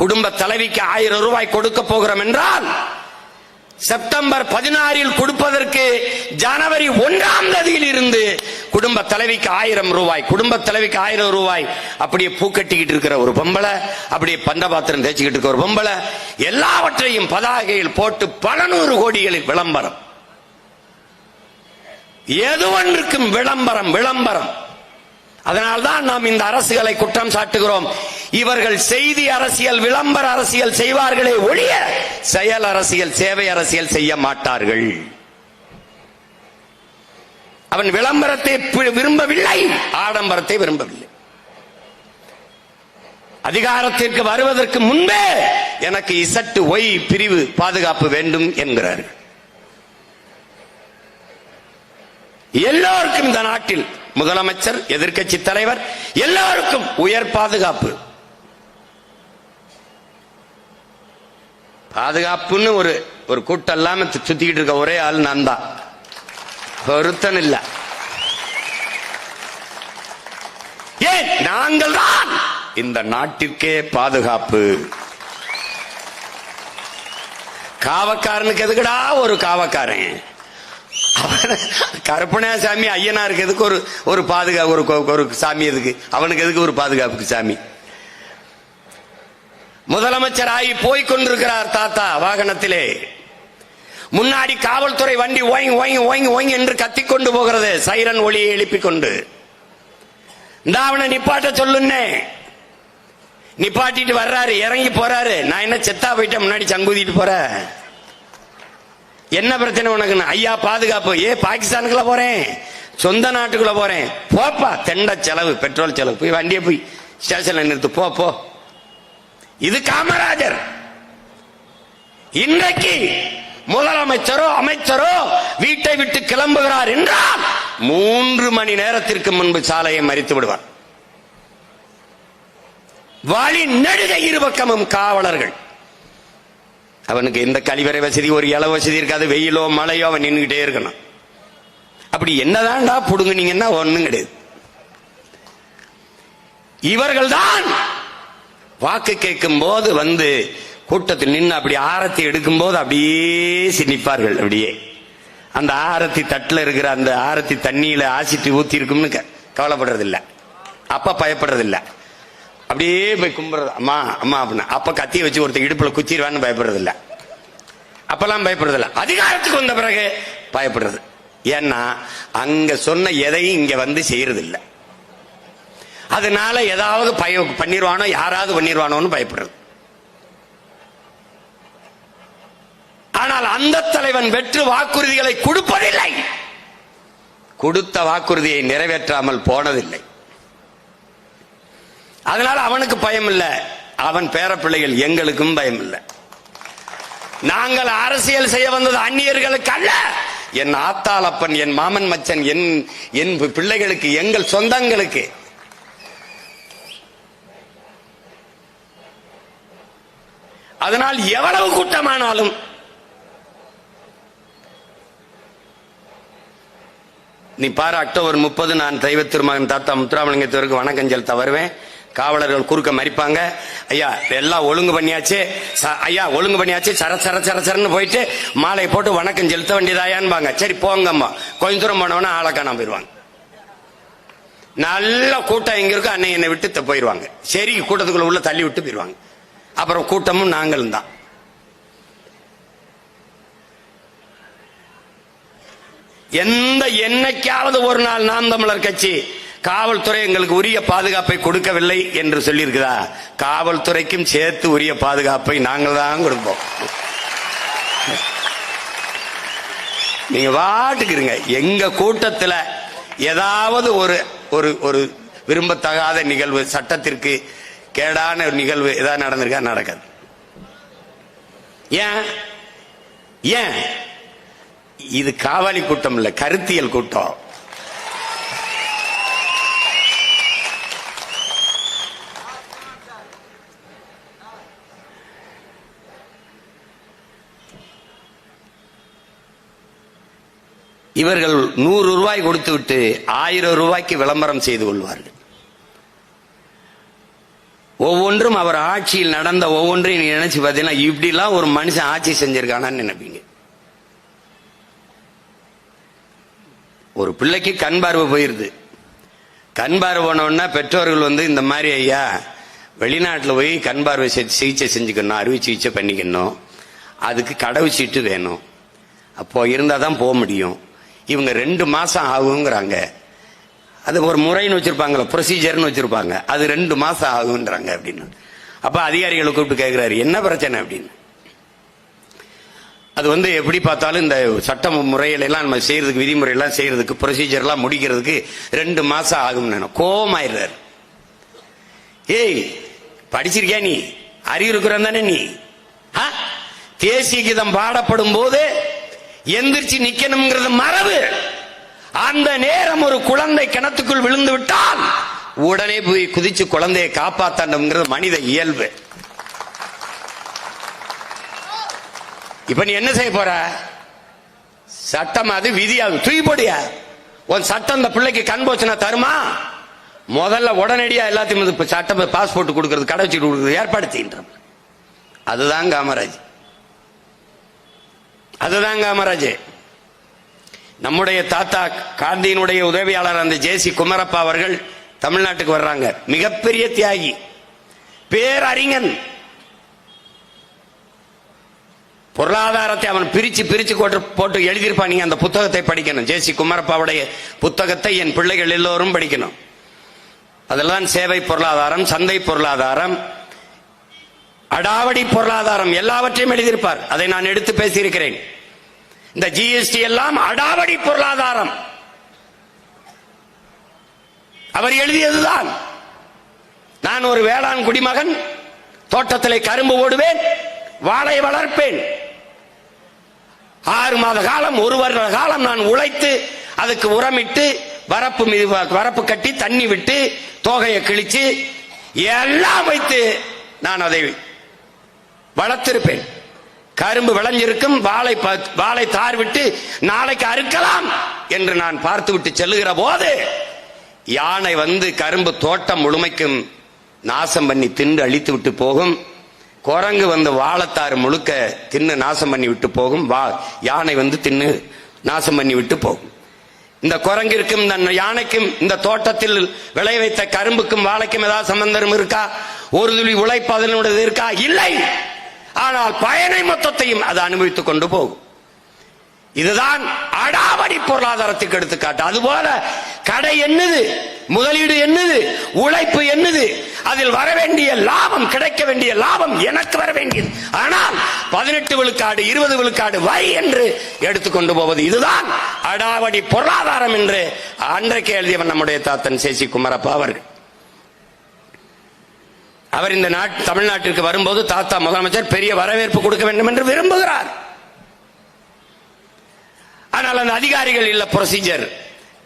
குடும்ப தலைவிக்கு 1000 ரூபாய் கொடுக்க போகிறோம் என்றால், செப்டம்பர் 16 கொடுப்பதற்கு ஜனவரி 1 இருந்து குடும்ப தலைவிக்கு 1000 ரூபாய், குடும்ப தலைவிக்கு 1000 ரூபாய், அப்படியே பூக்கட்டிக்கிட்டு இருக்கிற ஒரு பொம்பளை, அப்படியே பண்டபாத்திரம் தேய்ச்சிக்கிட்டு இருக்கிற ஒரு பொம்பளை, எல்லாவற்றையும் பதாகையில் போட்டு பல 100 கோடிகளில் விளம்பரம். எதுவொன்றுக்கும் விளம்பரம் விளம்பரம். அதனால்தான் நாம் இந்த அரசுகளை குற்றம் சாட்டுகிறோம். இவர்கள் செய்தி அரசியல், விளம்பர அரசியல் செய்வார்களே ஒழிய செயல் அரசியல், சேவை அரசியல் செய்ய மாட்டார்கள். அவன் விளம்பரத்தை விரும்பவில்லை, ஆடம்பரத்தை விரும்பவில்லை. அதிகாரத்திற்கு வருவதற்கு முன்பே எனக்கு ZY பிரிவு பாதுகாப்பு வேண்டும் என்கிறார்கள். எல்லோருக்கும் இந்த நாட்டில் முதலமைச்சர், எதிர்க்கட்சி தலைவர், எல்லோருக்கும் உயர் பாதுகாப்பு. பாதுகாப்புன்னு ஒரு கூட்டம் இல்லாம சுத்திக்கிட்டு இருக்க ஒரே ஆள் நான் தான், பொருத்தன் இல்ல. ஏன்? நாங்கள் தான் இந்த நாட்டிற்கே பாதுகாப்பு. காவக்காரனுக்கு எதுக்குடா ஒரு காவக்காரன்? கருப்பணசாமி ஐயனாருக்கு எதுக்கு ஒரு பாதுகாப்பு, ஒரு சாமி எதுக்கு? அவனுக்கு எதுக்கு ஒரு பாதுகாப்புக்கு சாமி? முதலமைச்சர் ஆகி போய் கொண்டிருக்கிறார் தாத்தா வாகனத்திலே. முன்னாடி காவல்துறை வண்டி ஓங்கி ஓங்கி ஓங்கி ஓங்கி என்று கத்திக்கொண்டு போகிறது, சைரன் ஒளியை எழுப்பிக் கொண்டு. இந்த அவனை நிப்பாட்ட சொல்லுன்னே, நிப்பாட்டிட்டு வர்றாரு, இறங்கி போறாரு. நான் என்ன செத்தா போயிட்டேன், முன்னாடி சங்குதிட்டு போற, என்ன பிரச்சனை உனக்கு? ஐயா பாதுகாப்பு. பாகிஸ்தானுக்குள்ள போறேன், சொந்த நாட்டுக்குள்ள போறேன். போப்பா, தெண்ட செலவு, பெட்ரோல் செலவு, போய் வண்டியை போய் ஸ்டேஷன்ல நிறுத்து, போ. இது காமராஜர். இன்றைக்கு முதலமைச்சரோ அமைச்சரோ வீட்டை விட்டு கிளம்புகிறார் என்றால் 3 மணி நேரத்திற்கு முன்பு சாலையை மறித்து விடுவார். வழி நெடுக இருபக்கமும் காவலர்கள். அவனுக்கு எந்த கழிவறை வசதி, ஒரு இல வசதி இருக்காது. வெயிலோ மழையோ அவன் நின்றுகிட்டே இருக்கணும். அப்படி என்னதான்டா புடுங்குனீங்கன்னா ஒண்ணும் கிடையாது. இவர்கள் தான் வாக்கு கேட்கும் போது வந்து கூட்டத்தில் நின்று அப்படி ஆரத்தி எடுக்கும் போது அப்படியே நிற்பார்கள். அப்படியே அந்த ஆரத்தி தட்டுல இருக்கிற அந்த ஆரத்தி தண்ணியில ஆசிட்டு ஊத்தி இருக்கும்னு கவலைப்படுறது இல்ல, அப்ப பயப்படுறது இல்ல. அப்படியே போய் கும்பிடுறது, அம்மா அம்மா அப்படின்னா. அப்ப கத்திய வச்சு ஒருத்தர் இடுப்புல குச்சிடுவான்னு பயப்படுறது இல்ல, அப்பெல்லாம் பயப்படுறது இல்ல. அதிகாரத்துக்கு வந்த பிறகு பயப்படுறது. ஏன்னா அங்க சொன்ன எதையும் இங்க வந்து செய்யறது இல்ல. அதனால ஏதாவது பண்ணிடுவானோ, யாராவது பண்ணிடுவானோன்னு பயப்படுறது. ஆனால் அந்த தலைவன் வெற்று வாக்குறுதிகளை கொடுப்பதில்லை, கொடுத்த வாக்குறுதியை நிறைவேற்றாமல் போனதில்லை. அதனால அவனுக்கு பயம் இல்லை, அவன் பேரப்பிள்ளைகள் எங்களுக்கும் பயம் இல்லை. நாங்கள் அரசியல் செய்ய வந்தது அந்நியர்களுக்கு அல்ல, என் ஆத்தாளப்பன், என் மாமன் மச்சன், என் பிள்ளைகளுக்கு, எங்கள் சொந்தங்களுக்கு. அதனால் எவ்வளவு கூட்டமானாலும் நீ பாரு, அக்டோபர் 30 நான் தெய்வ திருமகன் தாத்தா முத்துராமலிங்கத்திற்கு வணக்கம் செலுத்த வருவேன். காவலர்கள் குறுக்க மறிப்பாங்க. ஐயா எல்லாம் ஒழுங்கு பண்ணியாச்சு, ஐயா ஒழுங்கு பண்ணியாச்சு, சர சர சர சரன்னு போயிட்டு மாலையை போட்டு வணக்கம் செலுத்த வேண்டியதாயான்பாங்க. சரி போங்கம்மா. கொஞ்ச தூரம் போனவனா ஆளை காணாம போயிருவாங்க. நல்ல கூட்டம் எங்க இருக்கும், அன்னை என்னை விட்டு போயிருவாங்க. சரி கூட்டத்துக்குள்ள உள்ள தள்ளி விட்டு போயிருவாங்க. அப்புறம் கூட்டமும் நாங்களும் தான். என்னைக்காவது ஒரு நாள் நாம் தமிழர் கட்சி காவல்துறை எங்களுக்கு உரிய பாதுகாப்பை கொடுக்கவில்லை என்று சொல்லி இருக்குதா? காவல்துறைக்கும் சேர்த்து உரிய பாதுகாப்பை நாங்கள் தான் கொடுப்போம். நீங்க வாட்டுக்குறீங்க. எங்க கூட்டத்தில் ஏதாவது ஒரு விரும்பத்தகாத நிகழ்வு, சட்டத்திற்கு கேடான ஒரு நிகழ்வு ஏதாவது நடந்திருக்கா? நடக்காது. ஏன்? இது காவலி கூட்டம் இல்ல, கருத்தியல் கூட்டம். இவர்கள் 100 ரூபாய் கொடுத்து விட்டு 1000 ரூபாய்க்கு விளம்பரம் செய்து கொள்வார்கள். ஒவ்வொன்றும் அவர் ஆட்சியில் நடந்த ஒவ்வொன்றையும் நீங்க நினைச்சு பார்த்தீங்கன்னா இப்படிலாம் ஒரு மனுஷன் ஆட்சி செஞ்சிருக்கானான்னு நினைப்பீங்க. ஒரு பிள்ளைக்கு கண் பார்வை போயிருது. கண் பார்வை போனோன்னா பெற்றோர்கள் இந்த மாதிரி ஐயா வெளிநாட்டில் போய் கண் பார்வை சிகிச்சை செஞ்சுக்கணும், அறுவை சிகிச்சை பண்ணிக்கணும், அதுக்கு கடவு சீட்டு வேணும், அப்போ இருந்தால் தான் போக முடியும். இவங்க 2 மாசம் ஆகுங்கிறாங்க. அது ஒரு முறைன்னு வச்சிருப்பாங்களா, ப்ரொசீஜர்னு வச்சிருப்பாங்க, அது 2 மாசம் ஆகுன்றாங்க அப்படின்னு. அப்ப அதிகாரிகளை கூப்பிட்டு கேட்கிறாரு என்ன பிரச்சனை அப்படின்னு. அது எப்படி பார்த்தாலும் இந்த சட்ட முறையில நம்ம செய்யறதுக்கு, விதிமுறையெல்லாம் செய்யறதுக்கு, ப்ரொசீஜர்லாம் முடிக்கிறதுக்கு 2 மாசம் ஆகும். கோமாயிடுறாரு. ஏய் படிச்சிருக்கியா நீ, அறிவு இருக்கிறான் தானே நீ? தேசிய கீதம் பாடப்படும் போது எந்திரிச்சு நிக்கணும்ங்கிறது மரபு. அந்த நேரம் ஒரு குழந்தை கிணத்துக்குள் விழுந்து விட்டால் உடனே போய் குதிச்சு குழந்தையை காப்பாத்தணும்ங்கிறது மனித இயல்பு. இப்ப நீ என்ன செய்ய போற? சட்டம் அது, விதியாது, தூக்கி போடியா. உன் சட்டம் அந்த பிள்ளைக்கு கண் போச்சுன்னா தருமா? முதல்ல உடனடியா எல்லாத்தையும் சட்டம் பாஸ்போர்ட் கொடுக்கறது, கடை வச்சு கொடுக்கறது ஏற்பாடு செய்கின்ற. அதுதான் காமராஜ், அதுதான் காமராஜ். நம்முடைய தாத்தா காந்தியினுடைய உதவியாளர் அந்த ஜே.சி. குமரப்பா அவர்கள் தமிழ்நாட்டுக்கு வர்றாங்க. மிகப்பெரிய தியாகி, பேரறிஞன். பொருளாதாரத்தை அவன் பிரிச்சு பிரிச்சு போட்டு எழுதியிருப்பான். நீங்க அந்த புத்தகத்தை படிக்கணும். ஜே.சி. குமரப்பாவுடைய புத்தகத்தை என் பிள்ளைகள் எல்லோரும் படிக்கணும். அதெல்லாம் சேவை பொருளாதாரம், சந்தை பொருளாதாரம், அடாவடி பொருளாதாரம் எல்லாவற்றையும் எழுதியிருப்பார். அதை நான் எடுத்து பேசியிருக்கிறேன். இந்த ஜிஎஸ்டி எல்லாம் அடாவடி பொருளாதாரம் அவர் எழுதியதுதான். நான் ஒரு வேளாண் குடிமகன், தோட்டத்திலே கரும்பு ஓடுவேன், வாழை வளர்ப்பேன். 6 மாத காலம், 1 வருட காலம் நான் உழைத்து அதுக்கு உரமிட்டு வரப்பு கட்டி தண்ணி விட்டு தோகையை கிழிச்சு எல்லாம் வைத்து நான் அதை வளர்த்திருப்பேன். கரும்பு விளைஞ்சிருக்கும், வாழை தார் விட்டு நாளைக்கு அறுக்கலாம் என்று நான் பார்த்து விட்டு செல்லுகிற போது யானை கரும்பு தோட்டம் முழுமைக்கும் நாசம் பண்ணி தின்று அழித்து விட்டு போகும். குரங்கு வாழைத்தாறு முழுக்க தின்னு நாசம் பண்ணி விட்டு போகும். யானை தின்னு நாசம் பண்ணி விட்டு போகும். இந்த குரங்கிற்கும் இந்த யானைக்கும் இந்த தோட்டத்தில் விளை வைத்த கரும்புக்கும் வாழைக்கும் ஏதாவது சம்பந்தம் இருக்கா? ஒரு துளி உழைப்பு அதனுடையது இருக்கா? இல்லை. ஆனால் பயனை மொத்தத்தையும் அது அனுபவித்துக் கொண்டு போகும். இதுதான் அடாவடி பொருளாதாரத்துக்கு எடுத்துக்காட்டு. அதுபோல கடை என்னது, முதலீடு என்னது, உழைப்பு என்னது, அதில் வர வேண்டிய லாபம், கிடைக்க வேண்டிய லாபம் எனக்கு வர வேண்டியது. ஆனால் 18 விழுக்காடு 20 விழுக்காடு வரி என்று எடுத்துக்கொண்டு போவது, இதுதான் அடாவடி பொருளாதாரம் என்று அன்றைக்கு எழுதியவன் நம்முடைய தாத்தன் ஜே.சி. குமரப்பா அவர்கள். அவர் இந்த தமிழ்நாட்டிற்கு வரும்போது தாத்தா முதலமைச்சர் பெரிய வரவேற்பு கொடுக்க வேண்டும் என்று விரும்புகிறார். ஆனால் அந்த அதிகாரிகள் இல்ல, ப்ரொசீஜர்,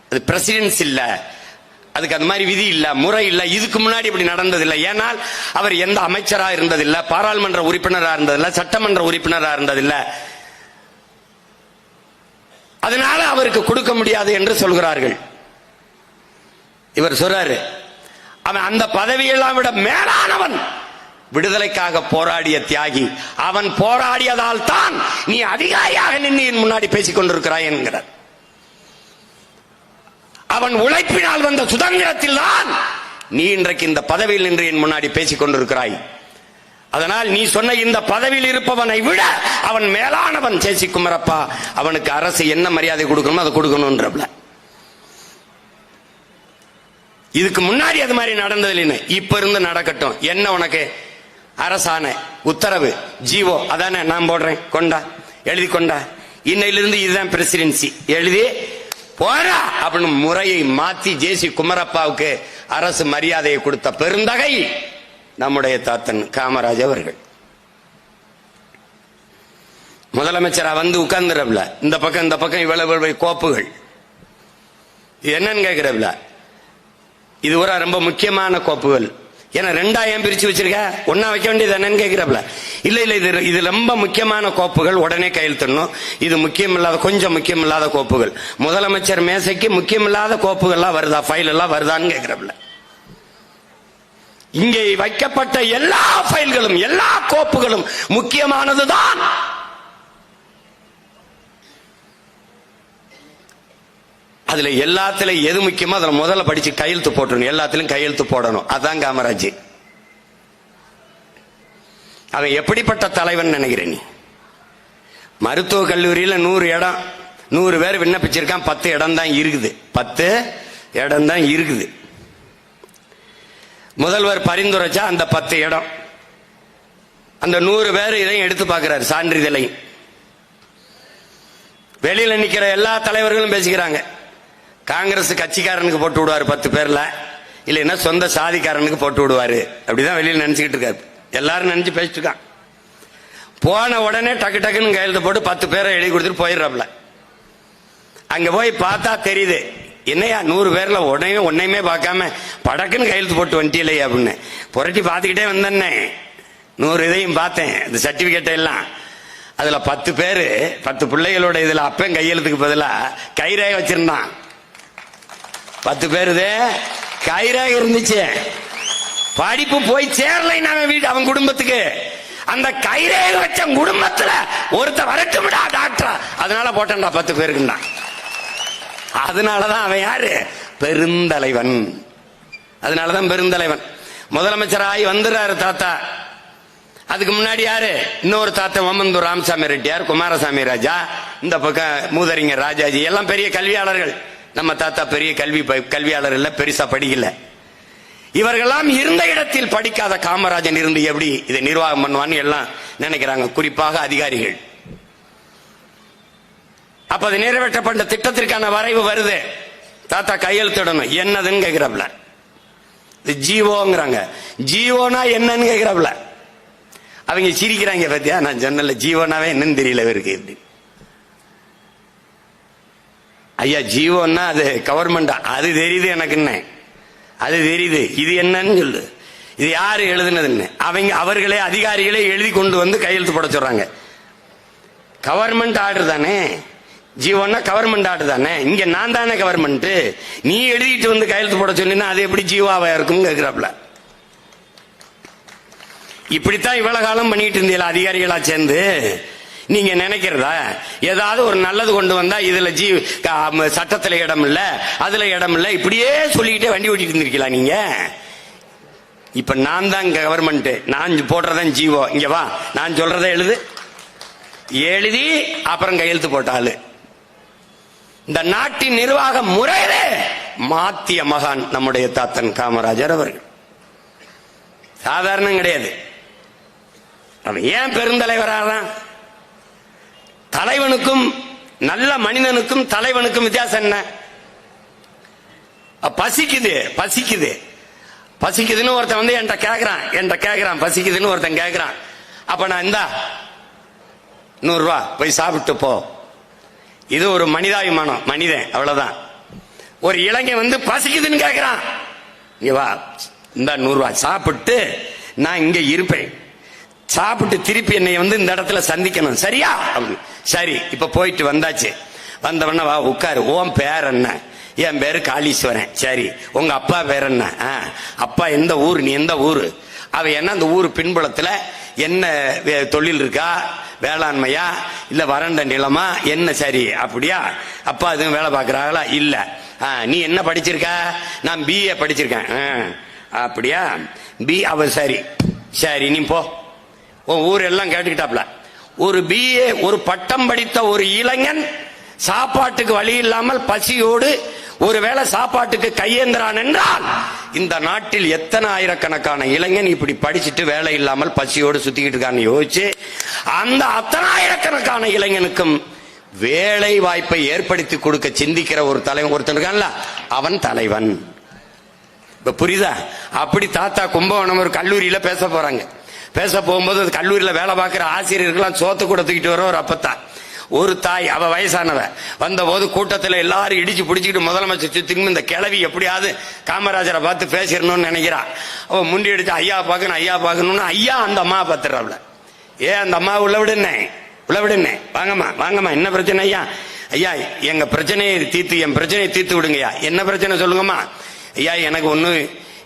அது பிரசிடென்ஸ் இல்ல, அதுக்கு அந்த மாதிரி விதி இல்ல, முறை இல்ல, இதுக்கு முன்னாடி இப்படி நடந்ததில்லை. ஏனால் அவர் எந்த அமைச்சரா இருந்ததில்லை, பாராளுமன்ற உறுப்பினரா இருந்ததில்லை, சட்டமன்ற உறுப்பினரா இருந்ததில்லை, அதனால அவருக்கு கொடுக்க முடியாது என்று சொல்கிறார்கள். இவர் சொல்றாரு, அவன் அந்த பதவியெல்லாம் விட மேலானவன், விடுதலைக்காக போராடிய தியாகி, அவன் போராடியதால் தான் நீ அதிகாரியாக நின்று என் முன்னாடி பேசிக் கொண்டிருக்கிறாய் என்கிறார். அவன் உழைப்பினால் வந்த சுதந்திரத்தில் தான் நீ இன்றைக்கு இந்த பதவியில் நின்று என் முன்னாடி பேசிக் கொண்டிருக்கிறாய். அதனால் நீ சொன்ன இந்த பதவியில் இருப்பவனை விட அவன் மேலானவன் ஜே.சி. குமரப்பா. அவனுக்கு அரசு என்ன மரியாதை கொடுக்கணுமோ அதை கொடுக்கணும்ன்றப்ல. இதுக்கு முன்னாடி அது மாதிரி நடந்ததில்லை, இப்ப இருந்து நடக்கட்டும். என்ன உனக்கு அரசாணை, உத்தரவு, ஜீவோ, அதானே நான் போடுறேன், கொண்டா, எழுதி கொண்டா, இன்னையிலிருந்து இதுதான் பிரசிடென்சி, எழுதி போறா அப்படின்னு முறையை மாத்தி ஜே.சி. குமரப்பாவுக்கு அரசு மரியாதையை கொடுத்த பெருந்தகை நம்முடைய தாத்தன் காமராஜ் அவர்கள். முதலமைச்சரா உட்கார்ந்துறப்ல, இந்த பக்கம் இவ்வளவு கோப்புகள் என்னன்னு கேட்கிறப்ல. இது ஒரு ரொம்ப முக்கியமான கோப்புகள். ஏன்னா ரெண்டா ஏன் பிரிச்சு வச்சிருக்க, ஒன்னா வைக்க வேண்டியது என்னன்னு கேட்கிறப்பல. இல்ல இல்ல, இது ரொம்ப முக்கியமான கோப்புகள், உடனே கையெழுத்திடணும். இது முக்கியம் இல்லாத, கொஞ்சம் முக்கியம் இல்லாத கோப்புகள். முதலமைச்சர் மேசைக்கு முக்கியம் இல்லாத கோப்புகள்லாம் வருதா, ஃபைல் எல்லாம் வருதான்னு கேட்கிறப்பல. இங்கே வைக்கப்பட்ட எல்லா ஃபைல்களும், எல்லா கோப்புகளும் முக்கியமானதுதான். அதுல எல்லாத்திலும் எது முக்கியமோ அதுல முதல்ல படிச்சு கையெழுத்து போட்டணும். எல்லாத்திலும் கையெழுத்து போடணும். அதான் காமராஜ். அவன் எப்படிப்பட்ட தலைவன் நினைக்கிறேன் நீ? மருத்துவ கல்லூரியில 100 இடம், 100 பேர் விண்ணப்பிச்சிருக்கான். 10 இடம் தான் இருக்குது. 10 இடம் தான் இருக்குது. முதல்வர் பரிந்துரைச்சா அந்த 10 இடம், அந்த 100 பேர் இதையும் எடுத்து பார்க்கிறார், சான்றிதழையும். வெளியில நிக்கிற எல்லா தலைவர்களும் பேசிக்கிறாங்க. காங்கிரஸ் கட்சிக்காரனுக்கு போட்டு விடுவாரு 10 பேர்ல, இல்லைன்னா சொந்த சாதிக்காரனுக்கு போட்டு விடுவாரு. அப்படிதான் வெளியில நினைச்சுக்கிட்டு இருக்காரு. எல்லாரும் நினைச்சு பேசிட்டு இருக்கான். போன உடனே டக்கு டக்குன்னு கையெழுத்து போட்டு 10 பேரை எழுதி கொடுத்துட்டு போயிடுறாப்ல. அங்க போய் பார்த்தா தெரியுது, என்னையா 100 பேர்ல ஒன்னையுமே பார்க்காம படக்குன்னு கையெழுத்து போட்டு வந்துட்டீங்களே அப்படின்னு புரட்டி பார்த்துக்கிட்டே வந்தேன்னே. 100 இதையும் பார்த்தேன், இந்த சர்டிபிகேட் எல்லாம். அதுல 10 பேரு 10 பிள்ளைகளோட இதுல அப்பன் கையெழுத்துக்கு பதிலா கைரேகை வச்சிருந்தான். 10 பேரு கைரேகை இருந்துச்சு. படிப்பு போய் சேரலைன்னு அவன் வீடு, அவன் குடும்பத்துக்கு. அந்த கைரேகை வச்ச குடும்பத்துல ஒருத்த வரட்டும்டா டாக்டர், அதனால போட்டா 10 பேருக்குண்டா. அதனாலதான் அவன் யாரு? பெருந்தலைவன். அதனாலதான் பெருந்தலைவன். முதலமைச்சராகி வந்துடுறாரு தாத்தா. அதுக்கு முன்னாடி யாரு? இன்னொரு தாத்தா ஓமந்தூர் ராமசாமி ரெட்டியார், குமாரசாமி ராஜா, இந்த பக்கம் மூதறிஞர் ராஜாஜி, எல்லாம் பெரிய கல்வியாளர்கள். நம்ம தாத்தா பெரிய கல்வியாளர் இல்ல, பெருசா படிக்கல. இவர்களெல்லாம் இருந்த இடத்தில் படிக்காத காமராஜன் இருந்து எப்படி இதை நிர்வாகம் பண்ணுவான்னு எல்லாம் நினைக்கிறாங்க, குறிப்பாக அதிகாரிகள். அப்ப அது நிறைவேற்றப்பட்ட திட்டத்திற்கான வரைவு வருது. தாத்தா கையெழுத்திடணும். என்னதுன்னு கேட்கிறாப்ல. ஜீவோங்கிறாங்க. ஜீவோனா என்னன்னு கேட்கிறாப்ல. அவங்க சிரிக்கிறாங்க. பத்தியா, நான் சொன்னல ஜீவோனாவே என்னன்னு தெரியல இவருக்கு. ஐயா ஜீவோன்னா அது கவர்மெண்ட், அது தெரியுது எனக்கு, என்ன அது தெரியுது. இது என்னன்னு சொல்லு, இது யாரு எழுதுனதுன்னு அவர்களே அதிகாரிகளே எழுதி கொண்டு வந்து கையெழுத்து போட சொல்றாங்க. கவர்மெண்ட் ஆர்டர் தானே ஜீவோன்னா, கவர்மெண்ட் ஆர்டர் தானே. இங்க நான் தானே கவர்மெண்ட், நீ எழுதிட்டு வந்து கையெழுத்து போட சொன்னா அது எப்படி ஜீவாவா இருக்கும் கேட்கிறாப்ல. இப்படித்தான் இவ்வளவு காலம் பண்ணிட்டு இருந்தீங்களா அதிகாரிகளா சேர்ந்து? நீங்க நினைக்கிறதா ஏதாவது ஒரு நல்லது கொண்டு வந்தா இதுல சட்டத்துல இடம் இல்ல, அதுல இடம் இல்ல, இப்படியே சொல்லிக்கிட்டே வண்டி ஓட்டிட்டு இருந்திருக்கலாம் நீங்க. இப்ப நான் தான் கவர்மெண்ட், நான் போடுறதான் ஜீவோ. இங்க வா, நான் சொல்றத எழுதி அப்புறம் கையெழுத்து போட்டாலு. இந்த நாட்டின் நிர்வாக முறையிலே மாத்திய மகான் நம்முடைய தாத்தன் காமராஜர் அவர்கள். சாதாரணம் கிடையாது. அவன் ஏன் பெருந்தலைவராதான்? தலைவனுக்கும் நல்ல மனிதனுக்கும் தலைவனுக்கும் வித்தியாசம் என்ன? பசிக்குது பசிக்குது பசிக்குதுன்னு ஒருத்தன் வந்து என்கிட்ட கேட்கிறான் பசிக்குதுன்னு ஒருத்தன் கேட்கிறான். அப்ப நான் இந்தா 100 ரூபா போய் சாப்பிட்டு போ. இது ஒரு மனிதாபிமானம், மனிதன், அவ்வளவுதான். ஒரு இளைஞன் வந்து பசிக்குதுன்னு கேட்கிறான், இங்க வா இந்த 100 ரூபா சாப்பிட்டு நான் இங்க இருப்பேன், சாப்பிட்டு திருப்பி என்னை வந்து இந்த இடத்துல சந்திக்கணும், சரியா? சரி, இப்ப போயிட்டு வந்தாச்சு. வந்தவன வா உட்காரு. உன் பேர் என்ன? என் பேரு காளீஸ்வரன். சரி, உங்க அப்பா பேர் என்ன? அப்பா எந்த ஊர், நீ எந்த ஊரு? அவ என்ன அந்த ஊர் பின்புலத்துல என்ன தொழில் இருக்கா, வேளாண்மையா இல்ல வறண்ட நிலமா என்ன? சரி, அப்படியா? அப்பா அதுவும் வேலை பாக்குறாங்களா? இல்ல. நீ என்ன படிச்சிருக்க? நான் BA படிச்சிருக்கேன். அப்படியா? அவ சரி சரி நீ போ. உன் ஊர் எல்லாம் கேட்டுக்கிட்டாப்ல. ஒரு BA, ஒரு பட்டம் படித்த ஒரு இளைஞன் சாப்பாட்டுக்கு வழி இல்லாமல் பசியோடு ஒருவேளை சாப்பாட்டுக்கு கையேந்திரான் என்றால் இந்த நாட்டில் எத்தனை ஆயிரக்கணக்கான இளைஞன் இப்படி படிச்சுட்டு வேலை இல்லாமல் பசியோடு சுத்திக்கிட்டு இருக்கான்னு யோசிச்சு அந்த அத்தனை ஆயிரக்கணக்கான இளைஞனுக்கும் வேலை வாய்ப்பை ஏற்படுத்தி கொடுக்க சிந்திக்கிற ஒரு தலைவன் ஒருத்தன் இருக்கான்ல, அவன் தலைவன். இப்ப புரியுதா? அப்படி தாத்தா கும்பகோணம் ஒரு கல்லூரியில பேச போறாங்க. பேச போகும்போது கல்லூரியில வேலை பார்க்கிற ஆசிரியர்கள்லாம் சோத்து கூட தூக்கிட்டு வர ஒரு அப்பத்தான் ஒரு தாய், அவ வயசானவ, வந்த போது கூட்டத்தில் எல்லாரும் இடிச்சு பிடிச்சிக்கிட்டு முதலமைச்சர் திரும்பி இந்த கிளவி எப்படியாவது காமராஜரை பார்த்து பேசிடணும்னு நினைக்கிறா. அவ முண்டி அடிச்சு ஐயா பார்க்கணும் ஐயா பார்க்கணும்னு ஐயா அந்த அம்மா பார்த்துறாப்ல. அந்த அம்மா உள்ள விடுனே வாங்கம்மா வாங்கம்மா, என்ன பிரச்சனை ஐயா? ஐயா எங்க பிரச்சனையை தீர்த்து, என் பிரச்சனையை தீர்த்து விடுங்கய்யா. என்ன பிரச்சனை சொல்லுங்கம்மா? ஐயா எனக்கு ஒண்ணு,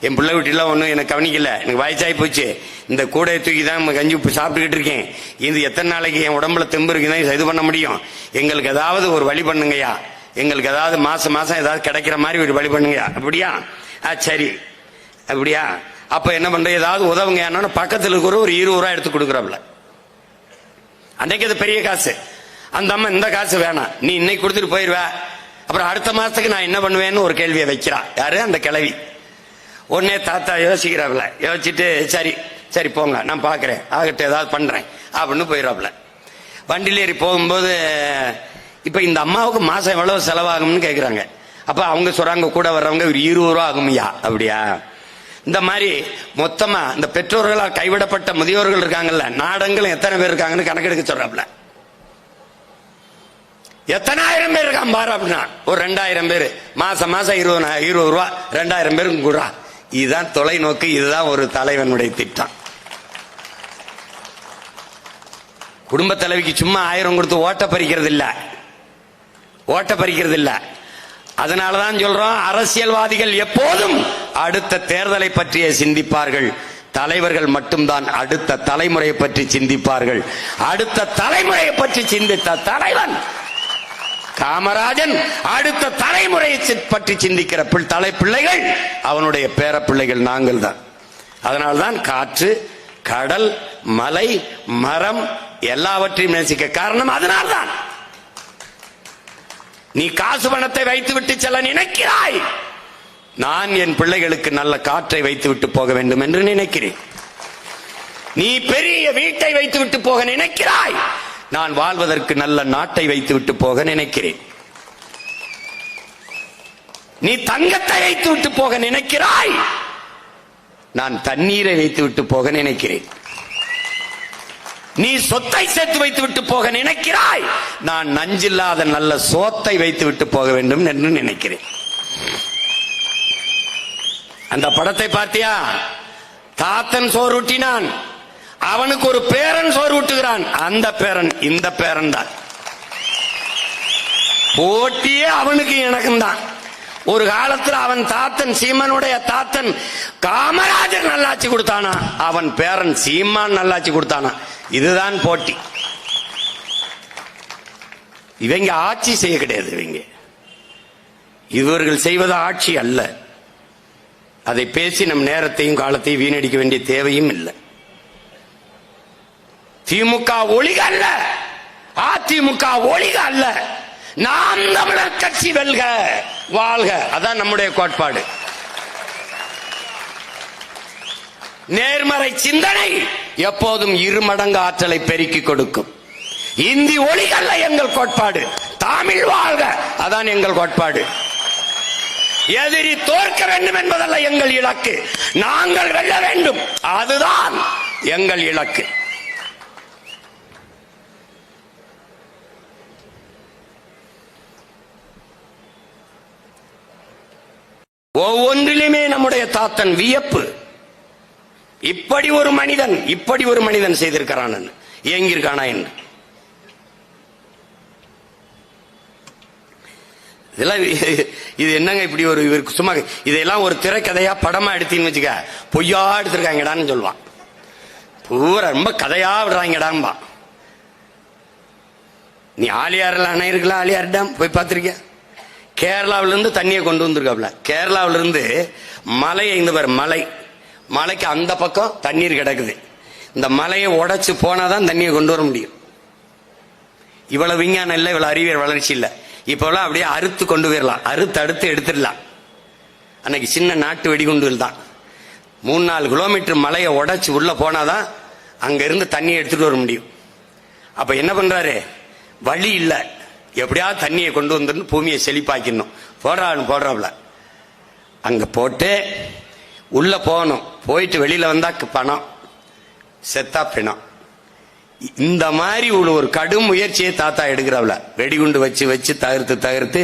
என் பிள்ளை வீட்டிலாம் ஒன்றும் எனக்கு கவனிக்கல, எனக்கு வயசாகி போச்சு, இந்த கூடையை தூக்கி தான் கஞ்சி சாப்பிட்டுக்கிட்டு இருக்கேன், இது எத்தனை நாளைக்கு என் உடம்புல தெம்பு இருக்குதான் இது பண்ண முடியும், எங்களுக்கு ஏதாவது ஒரு வழி பண்ணுங்கய்யா, எங்களுக்கு ஏதாவது மாசம் மாசம் ஏதாவது கிடைக்கிற மாதிரி ஒரு வழி பண்ணுங்கய்யா. அப்படியா? சரி அப்படியா, அப்ப என்ன பண்ற, ஏதாவது உதவுங்க. பக்கத்தில் இருக்கிற ஒரு 20 ரூபா எடுத்து கொடுக்குறாப்ல. அன்னைக்கு அது பெரிய காசு. அந்த அம்மா இந்த காசு வேணாம், நீ இன்னைக்கு கொடுத்துட்டு போயிருவ, அப்புறம் அடுத்த மாசத்துக்கு நான் என்ன பண்ணுவேன்னு ஒரு கேள்வியை வைக்கிறா. யாரு? அந்த கிழவி. உடனே தாத்தா யோசிக்கிறாப்ல. யோசிச்சுட்டு சரி சரி போங்க நான் பாக்குறேன், ஆகட்டும் ஏதாவது பண்றேன் அப்படின்னு போயிடாப்ல. வண்டியில் ஏறி போகும்போது இப்ப இந்த அம்மாவுக்கு மாசம் எவ்வளவு செலவாகும்னு கேக்குறாங்க. அப்ப அவங்க சொல்றாங்க கூட வர்றவங்க ஒரு 20 ரூபா ஆகும்யா. அப்படியா? இந்த மாதிரி மொத்தமா இந்த பெற்றோர்களால் கைவிடப்பட்ட முதியோர்கள் இருக்காங்கல்ல, நாடங்களும் எத்தனை பேர் இருக்காங்கன்னு கணக்கெடுக்க சொல்றாப்ல. எத்தனாயிரம் பேர் இருக்கான் பாரு அப்படின்னா, ஒரு 2000 பேர் மாசம் மாசம் 20 ரூபா 2000 பேருக்கு கூடா. இதுதான் தொலைநோக்கு, இதுதான் ஒரு தலைவனுடைய திட்டம். குடும்ப தலைவிக்கு சும்மா 1000 கொடுத்து ஓட்ட பறிக்கிறது இல்ல. அதனாலதான் சொல்றோம், அரசியல்வாதிகள் எப்போதும் அடுத்த தேர்தலை பற்றிய சிந்திப்பார்கள், தலைவர்கள் மட்டும்தான் அடுத்த தலைமுறையை பற்றி சிந்திப்பார்கள். அடுத்த தலைமுறையை பற்றி சிந்தித்த தலைவன் காமராஜன், அடுத்த தலைமுறையை பற்றி சிந்திக்கிற பிள்ளைகள் அவனுடைய பேர பிள்ளைகள் நாங்கள் தான். அதனால்தான் காற்று, கடல், மலை, மரம் எல்லாவற்றையும் நேசிக்க காரணம் அதனால்தான். நீ காசு பணத்தை வைத்து விட்டு செல்ல நினைக்கிறாய், நான் என் பிள்ளைகளுக்கு நல்ல காற்றை வைத்து விட்டு போக வேண்டும் என்று நினைக்கிறேன். நீ பெரிய வீட்டை வைத்து விட்டு போக நினைக்கிறாய், நான் வாழ்வதற்கு நல்ல நாட்டை வைத்து விட்டு போக நினைக்கிறேன். நீ தங்கத்தை வைத்து விட்டு போக நினைக்கிறாய், நான் தண்ணீரை வைத்து விட்டு போக நினைக்கிறேன். நீ சொத்தை சேர்த்து வைத்து விட்டு போக நினைக்கிறாய், நான் நஞ்சில்லாத நல்ல சோத்தை வைத்து விட்டு போக வேண்டும் என்று நினைக்கிறேன். அந்த படத்தை பார்த்தியா? தாத்தன் சோறு ஊட்டினான், அவனுக்கு ஒரு பேரன் சோறு ஊட்டுகிறான். அந்த பேரன் இந்த பேரன் தான். போட்டியே அவனுக்கு எனக்கும் தான். ஒரு காலத்தில் அவன் தாத்தன், சீமானுடைய தாத்தன் காமராஜர் நல்லாட்சி கொடுத்தானா, அவன் பேரன் சீமான் நல்லாட்சி கொடுத்தானா. இதுதான் போட்டி. இவங்க ஆட்சி செய்ய கிடையாது, இவர்கள் செய்வது ஆட்சி அல்ல. அதை பேசி நம் நேரத்தையும் காலத்தையும் வீணடிக்க வேண்டிய தேவையும் இல்லை. திமுக ஒளிக அல்ல, அதிமுக ஒளிக அல்ல, நாம் தமிழர் கட்சி வெல்க வாழ்க, அதான் நம்முடைய கோட்பாடு. நேர்மறை சிந்தனை எப்போதும் 2 மடங்கு ஆற்றலை பெருக்கிக் கொடுக்கும். இந்தி ஒளிக அல்ல எங்கள் கோட்பாடு, தமிழ் வாழ்க அதான் எங்கள் கோட்பாடு. எதிரி தோற்க வேண்டும் என்பதல்ல எங்கள் இலக்கு, நாங்கள் வெல்ல வேண்டும் அதுதான் எங்கள் இலக்கு. ஒவ்வொன்றிலுமே நம்முடைய தாத்தன் வியப்பு. இப்படி ஒரு மனிதன் செய்திருக்கிறான், இயங்கியிருக்கானா என்று. இதெல்லாம் இது என்னங்க இப்படி ஒரு சும்மா இதெல்லாம் ஒரு திரைக்கதையா படமா எடுத்தீங்கன்னு வச்சுக்க, பொய்யா எடுத்திருக்காங்கடான்னு சொல்லுவான். பூரா ரொம்ப கதையா விடுறாங்கடான்பா. நீ ஆலியாரில் அணை இருக்கலாம், ஆலியார் டேம் போய் பார்த்திருக்க? கேரளாவிலிருந்து தண்ணியை கொண்டு வந்திருக்காப்ல. கேரளாவிலிருந்து மலையை இந்த பேர் மலைக்கு அந்த பக்கம் தண்ணீர் கிடக்குது. இந்த மலையை உடைச்சு போனாதான் தண்ணியை கொண்டு வர முடியும். இவ்வளவு விஞ்ஞானம் இல்லை, இவ்வளவு அறிவியல் வளர்ச்சி இல்லை. இப்பெல்லாம் அப்படியே அறுத்து கொண்டு போயிடலாம், அடுத்து எடுத்துடலாம். அன்னைக்கு சின்ன நாட்டு வெடிகுண்டு தான். 3-4 கிலோமீட்டர் மலையை உடைச்சு உள்ள போனாதான் அங்க இருந்து தண்ணியை எடுத்துட்டு வர முடியும். அப்ப என்ன பண்றாரு, வழி இல்லை, எப்படியாவது தண்ணியை கொண்டு வந்து பூமியை செழிப்பாக்கணும் போடுறாப்ல. அங்க போட்டு உள்ள போகணும், போயிட்டு வெளியில வந்தா பணம், செத்தா பிணம். இந்த மாதிரி ஒரு கடும் முயற்சியை தாத்தா எடுக்கிறாப்ல. வெடிகுண்டு வச்சு வச்சு தகர்த்து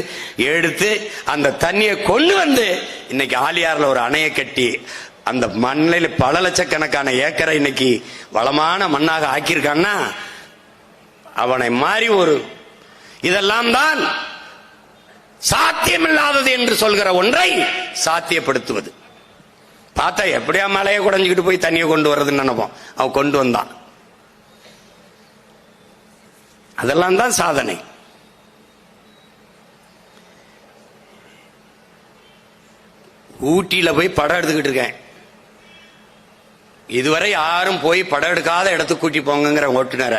எடுத்து அந்த தண்ணியை கொண்டு வந்து இன்னைக்கு ஆலியார்ல ஒரு அணையை கட்டி அந்த மண்ணில் பல லட்சக்கணக்கான ஏக்கரை இன்னைக்கு வளமான மண்ணாக ஆக்கியிருக்கான்னா அவனை மாறி இதெல்லாம் தான் சாத்தியமில்லாதது என்று சொல்கிற ஒன்றை சாத்தியப்படுத்துவது. பார்த்தா எப்படியா மலையை குடைஞ்சுக்கிட்டு போய் தண்ணியை கொண்டு வர்றதுன்னு நினைப்போம். அவன் கொண்டு வந்தான். அதெல்லாம் தான் சாதனை. ஊட்டியில போய் படம் எடுத்துக்கிட்டு இருக்கேன். இதுவரை யாரும் போய் படம் எடுக்காத இடத்துக்கு கூட்டி போங்கிற ஓட்டுநர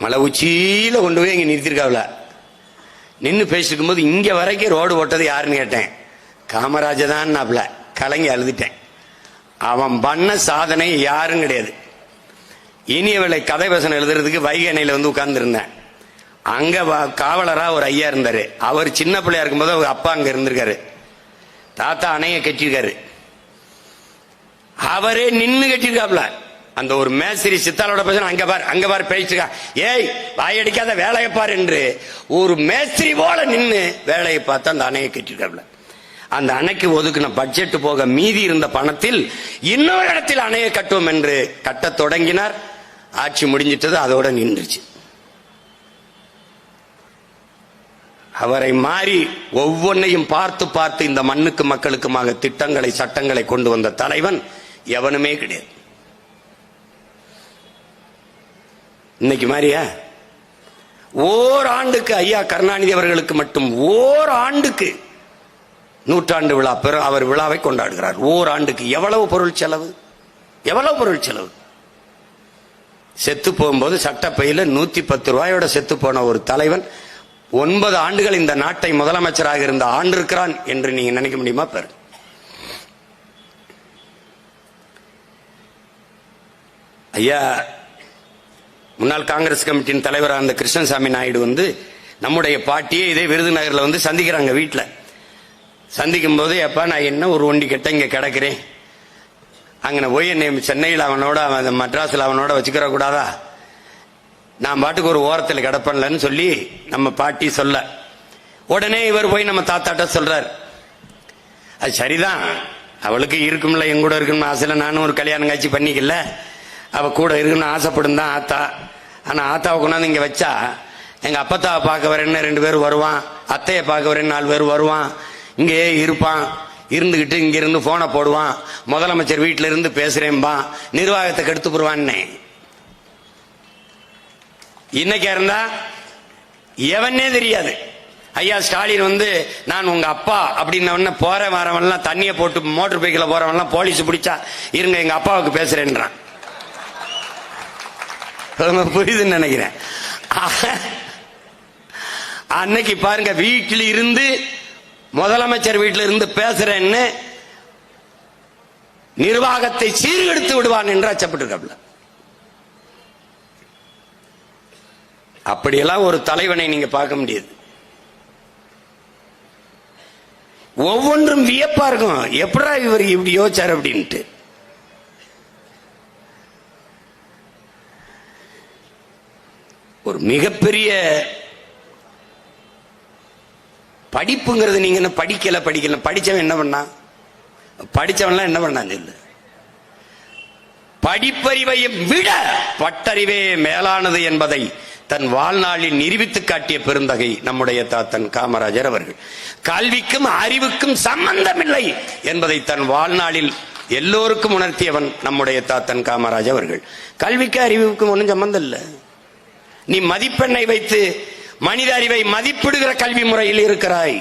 மலை உச்சியில கொண்டு போய் இங்க நிறுத்திருக்காவில நின்று பேசிக்கும் போது இங்க வரைக்கும் ரோடு ஓட்டது யாருன்னு கேட்டேன். காமராஜதான் கலங்கி அழுதுட்டேன். அவன் பண்ண சாதனை யாரும் கிடையாது. இனியவளை கதை வசனம் எழுதுறதுக்கு வைகை அணையில வந்து உட்கார்ந்து இருந்தேன். அங்க காவலரா ஒரு ஐயா இருந்தாரு. அவர் சின்ன பிள்ளையா இருக்கும்போது அவர் அப்பா அங்க இருந்திருக்காரு. தாத்தா அணைய கட்டிருக்காரு. அவரே நின்னு கட்டிருக்காப்ல. அந்த ஒரு மேஸ்திரி சித்தாலோட பேச அங்க பாரு பேசிருக்கா. ஏய் வாயடிக்காத வேலையை பாரு என்று ஒரு மேஸ்திரி போல நின்னு வேலையை பார்த்து அந்த அணையை கட்டிருக்காப்ல. அந்த அணைக்கு ஒதுக்கின பட்ஜெட் போக மீதி இருந்த பணத்தில் இன்னொரு இடத்தில் அணையை கட்டுவோம் என்று கட்ட தொடங்கினார். ஆட்சி முடிஞ்சிட்டது, அதோட நின்றுச்சு. அவரை மாறி ஒவ்வொன்னையும் பார்த்து பார்த்து இந்த மண்ணுக்கு மக்களுக்குமாக திட்டங்களை சட்டங்களை கொண்டு வந்த தலைவன் எவனுமே கிடையாது. இன்னைக்கு மாதிரியா ஓராண்டுக்கு ஐயா கருணாநிதி அவர்களுக்கு மட்டும் ஓராண்டுக்கு 100ஆண்டு விழா அவர் விழாவை கொண்டாடுகிறார். ஓராண்டுக்கு எவ்வளவு பொருள் செலவு, எவ்வளவு பொருள் செலவு. செத்து போகும்போது சட்டப்பையில 110 ரூபாயோட செத்து போன ஒரு தலைவன் 9 ஆண்டுகள் இந்த நாட்டை முதலமைச்சராக இருந்த ஆண்டு இருக்கிறான் என்று நீங்க நினைக்க முடியுமா? பாரு. ஐயா முன்னாள் காங்கிரஸ் கமிட்டியின் தலைவராக அந்த கிருஷ்ணசாமி நாயுடு வந்து நம்முடைய பாட்டியை இதே விருதுநகர்ல வந்து சந்திக்கிறாங்க. வீட்டில் சந்திக்கும் போது எப்ப நான் என்ன ஒரு ஒண்டி கெட்ட இங்க கிடக்கிறேன், அங்கே போய் என்னை சென்னையில் அவனோட மദ്രാസിல் அவனோட வச்சுக்கிற கூடாதா, நான் பாட்டுக்கு ஒரு ஓரத்தில் கிடப்பேன்லன்னு சொல்லி நம்ம பாட்டி சொல்ல உடனே இவர் போய் நம்ம தாத்தாட்ட சொல்றார். அது சரிதான், அவளுக்கு இருக்கும்ல என் கூட இருக்கும்னு ஆசையில நானும் ஒரு கல்யாணம் காட்சி பண்ணிக்கல, அவ கூட இருக்குன்னு ஆசைப்படும் தான் ஆத்தா. ஆனா ஆத்தாவை கொண்டாந்து இங்க வச்சா எங்க அப்பத்தாவை பார்க்க வரேன்னு 2 பேர் வருவான், அத்தையை பார்க்க வரேன்னு 4 பேர் வருவான், இங்கே இருப்பான், இருந்துகிட்டு இங்க இருந்து போனை போடுவான், முதலமைச்சர் வீட்டில இருந்து பேசுறேன்பா, நிர்வாகத்தை கெடுத்து போடுவான்னு. இன்னைக்கு இருந்தா எவனே தெரியாது. ஐயா ஸ்டாலின் வந்து நான் உங்க அப்பா அப்படின்னு போற வரவன்லாம் தண்ணியை போட்டு மோட்டர் பைக்கில் போறவன்லாம் போலீஸ் பிடிச்சா இருங்க எங்க அப்பாவுக்கு பேசுறேன்றான். புரியுதுன்னு நினைக்கிறேன். அன்னைக்கு பாருங்க வீட்டில் இருந்து முதலமைச்சர் வீட்டில் இருந்து பேசுறேன்னு நிர்வாகத்தை சீர்கெடுத்து விடுவான் என்று அச்சப்பட்டிருக்காப்ல. அப்படியெல்லாம் ஒரு தலைவனை நீங்க பார்க்க முடியாது. ஒவ்வொன்றும் வியப்பா இருக்கும். எப்படா இவர் இப்படி யோசிச்சார் அப்படின்ட்டு. ஒரு மிகப்பெரிய படிப்புங்கிறது நீங்க என்ன படிக்கல படிச்சவன் என்ன பண்ணா, படிச்சவன்லாம் என்ன பண்ணான் சொல்லு. படிப்பறிவையும் விட பட்டறிவே மேலானது என்பதை தன் வாழ்நாளில் நிரூபித்து காட்டிய பெருந்தகை நம்முடைய தாத்தன் காமராஜர் அவர்கள். கல்விக்கும் அறிவுக்கும் சம்பந்தமில்லை என்பதை தன் வாழ்நாளில் எல்லோருக்கும் உணர்த்தியவன் நம்முடைய தாத்தன் காமராஜர் அவர்கள். கல்விக்கு அறிவுக்கும் ஒன்றும் சம்பந்தம் இல்லை. நீ மதிப்பெண்ணை வைத்து மனித அறிவை மதிப்பிடுகிற கல்வி முறையில் இருக்கிறாய்,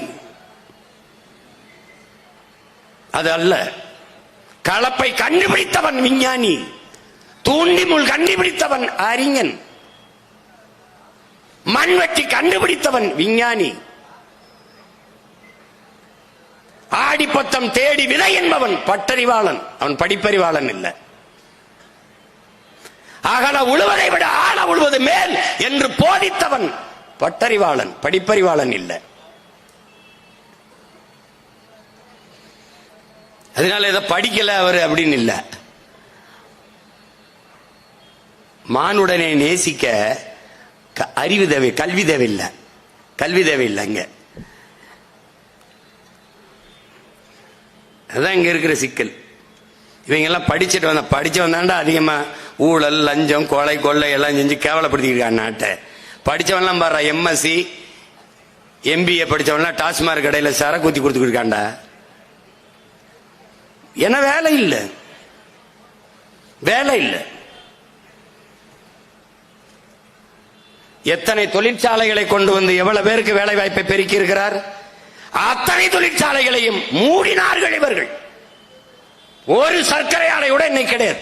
அது அல்ல. கலப்பை கண்டுபிடித்தவன் விஞ்ஞானி, தூண்டி முள் கண்டுபிடித்தவன் அறிஞன், மண்வெட்டி கண்டுபிடித்தவன் விஞ்ஞானி, ஆடிப்பத்தம் தேடி விதை என்பவன் பட்டறிவாளன், அவன் படிப்பறிவாளன் இல்லை. அகல உழுவதை விட ஆழ உழுவது மேல் என்று போதித்தவன் பட்டறிவாளன், படிப்பறிவாளன் இல்லை. அதனால இதை படிக்கல அவரு அப்படின்னு இல்ல. மானுடனை நேசிக்க அறிவு தேவை, கல்வி தேவையில்லை. கல்வி தேவையில்லைங்க. அதான் இங்க இருக்கிற சிக்கல். இவங்க எல்லாம் படிச்சு வந்தாண்டா அதிகமா ஊழல், லஞ்சம், கொலை, கொள்ளை எல்லாம் செஞ்சு கேவலப்படுத்திருக்காங்க நாட்டை. படிச்சவன்லாம் பாரு, எம்எஸ்சி MBA படிச்சவன்லாம் டாஸ்மாக் கடையில சரக்கு ஊத்தி கொடுத்துக்கிட்டு இருக்காண்டா. என்ன வேலை இல்லை, வேலை இல்லை. எத்தனை தொழிற்சாலைகளை கொண்டு வந்து எவ்வளவு பேருக்கு வேலை வாய்ப்பை பெருக்கி இருக்கிறார். அத்தனை தொழிற்சாலைகளையும் மூடினார்கள் இவர்கள். ஒரு சர்க்கரை ஆலை கூட இன்னைக்கு கிடையாது.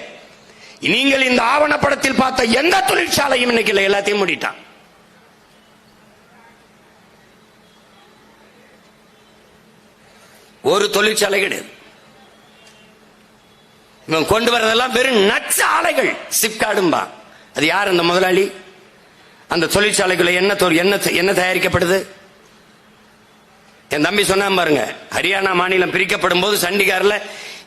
நீங்கள் இந்த ஆவணப்படத்தில் பார்த்த எந்த தொழிற்சாலையும் இன்னைக்கு இல்லை, எல்லாத்தையும் மூடிட்டான். ஒரு தொழிற்சாலை கிடையாது. இவன் கொண்டு வரதெல்லாம் வெறும் நச்ச ஆலைகள். சிப்காடும்பா, அது யார் அந்த முதலாளி? அந்த தொழிற்சாலைக்குள்ள என்ன தயாரிக்கப்படுது? என் தம்பி சொன்னா பாருங்க, ஹரியானா மாநிலம் பிரிக்கப்படும் போது சண்டிகார்ல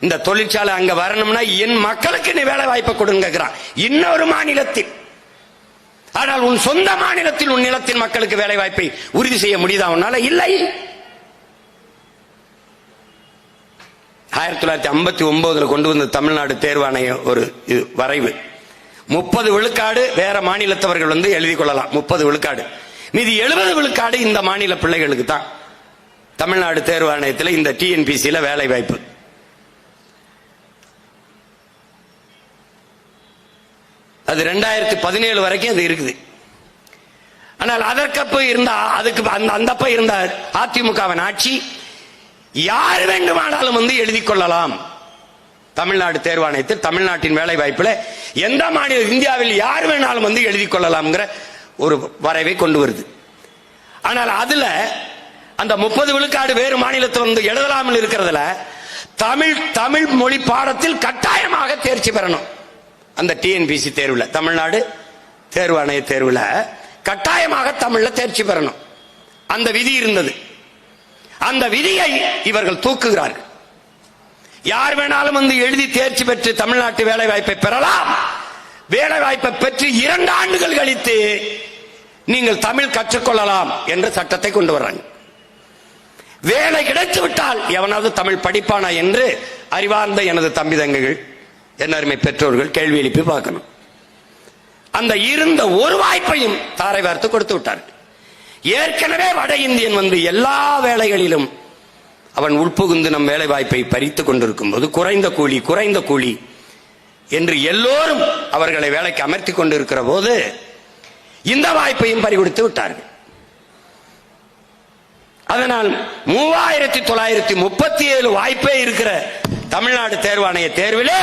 இந்த தொழிற்சாலை அங்க வரணும்னா என் மக்களுக்கு நீ வேலை வாய்ப்பை கொடுங்கிறான். இன்னொரு மாநிலத்தில், ஆனால் உன் சொந்த மாநிலத்தில் உன் நிலத்தின் மக்களுக்கு வேலை வாய்ப்பை உறுதி செய்ய முடியுதா உன்னால? இல்லை. 1959 கொண்டு வந்த தமிழ்நாடு தேர்வாணைய ஒரு வரைவு, 30 விழுக்காடு வேற மாநிலத்தவர்கள் வந்து எழுதி கொள்ளலாம். 30 விழுக்காடு, மீதி 70 விழுக்காடு இந்த மாநில பிள்ளைகளுக்கு தான் தமிழ்நாடு தேர்வாணையத்தில் இந்த TNPSC வேலை வாய்ப்பு. அது 2017 வரைக்கும் அது இருக்குது. ஆனால் அதற்கப்ப இருந்த அந்தப்ப இருந்த அதிமுகவின் ஆட்சி யார் வேண்டுமானாலும் வந்து எழுதி கொள்ளலாம். தமிழ்நாடு தேர்வாணையத்தில் தமிழ்நாட்டின் வேலை வாய்ப்புல எந்த மாநில இந்தியாவில் யார் வேணாலும் வந்து எழுதி கொள்ளலாம்ங்கிற ஒரு வரைவை கொண்டு வருது. ஆனால் அதுல அந்த 30 விழுக்காடு வேறு மாநிலத்தில் வந்து எழுதலாமல் இருக்கிறதுல தமிழ் மொழி பாடத்தில் கட்டாயமாக தேர்ச்சி பெறணும். அந்த TNPSC தேர்வுல, தமிழ்நாடு தேர்வாணைய தேர்வுல கட்டாயமாக தமிழ்ல தேர்ச்சி பெறணும். அந்த விதி இருந்தது. அந்த விதியை இவர்கள் தூக்குகிறார்கள். யார் வேணாலும் வந்து எழுதி தேர்ச்சி பெற்று தமிழ்நாட்டு வேலை வாய்ப்பை பெறலாம். வேலை வாய்ப்பை பெற்று 2 ஆண்டுகள் கழித்து நீங்கள் தமிழ் கற்றுக்கொள்ளலாம் என்ற சட்டத்தை கொண்டு வர்றாங்க. வேலை கிடைத்து விட்டால் எவனாவது தமிழ் படிப்பானா என்று அறிவார்ந்த எனது தம்பி தங்கைகள், என் அருமை பெற்றோர்கள் கேள்வி எழுப்பி பார்க்கணும். அந்த இருந்த ஒரு வாய்ப்பையும் தாரை வார்த்து கொடுத்து விட்டார்கள். ஏற்கனவே வட இந்தியன் வந்து எல்லா வேலைகளிலும் அவன் உட்புகுந்து நம் வேலை வாய்ப்பை பறித்துக் கொண்டிருக்கும் போது குறைந்த கூலி என்று எல்லோரும் அவர்களை வேலைக்கு அமர்த்தி கொண்டிருக்கிற போது இந்த வாய்ப்பையும் பறிகொடுத்து விட்டார்கள். அதனால் 3937 வாய்ப்பே இருக்கிற தமிழ்நாடு தேர்வாணைய தேர்விலே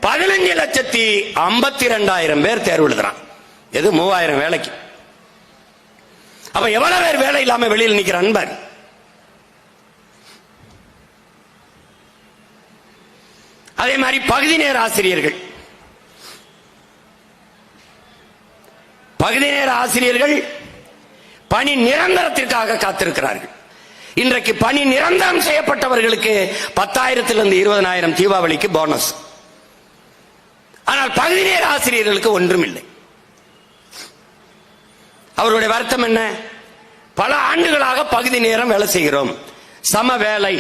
15,52,000 பேர் தேர்வு எழுதுறான். எது 3000 வேலைக்கு. அப்ப எவ்வளவு பேர் வேலை இல்லாம வெளியில் நிக்கிறான் பாரு. அதே மாதிரி பகுதி நேர ஆசிரியர்கள் பணி நிரந்தரத்திற்காக காத்திருக்கிறார்கள். இன்றைக்கு பணி நிரந்தரம் செய்யப்பட்டவர்களுக்கு 10,000 - 20,000 தீபாவளிக்கு போனஸ். ஆனால் பகுதி நேர ஆசிரியர்களுக்கு ஒன்றும் இல்லை. அவருடைய வருத்தம் என்ன? பல ஆண்டுகளாக பகுதி நேரம் வேலை செய்கிறோம், சம வேலை,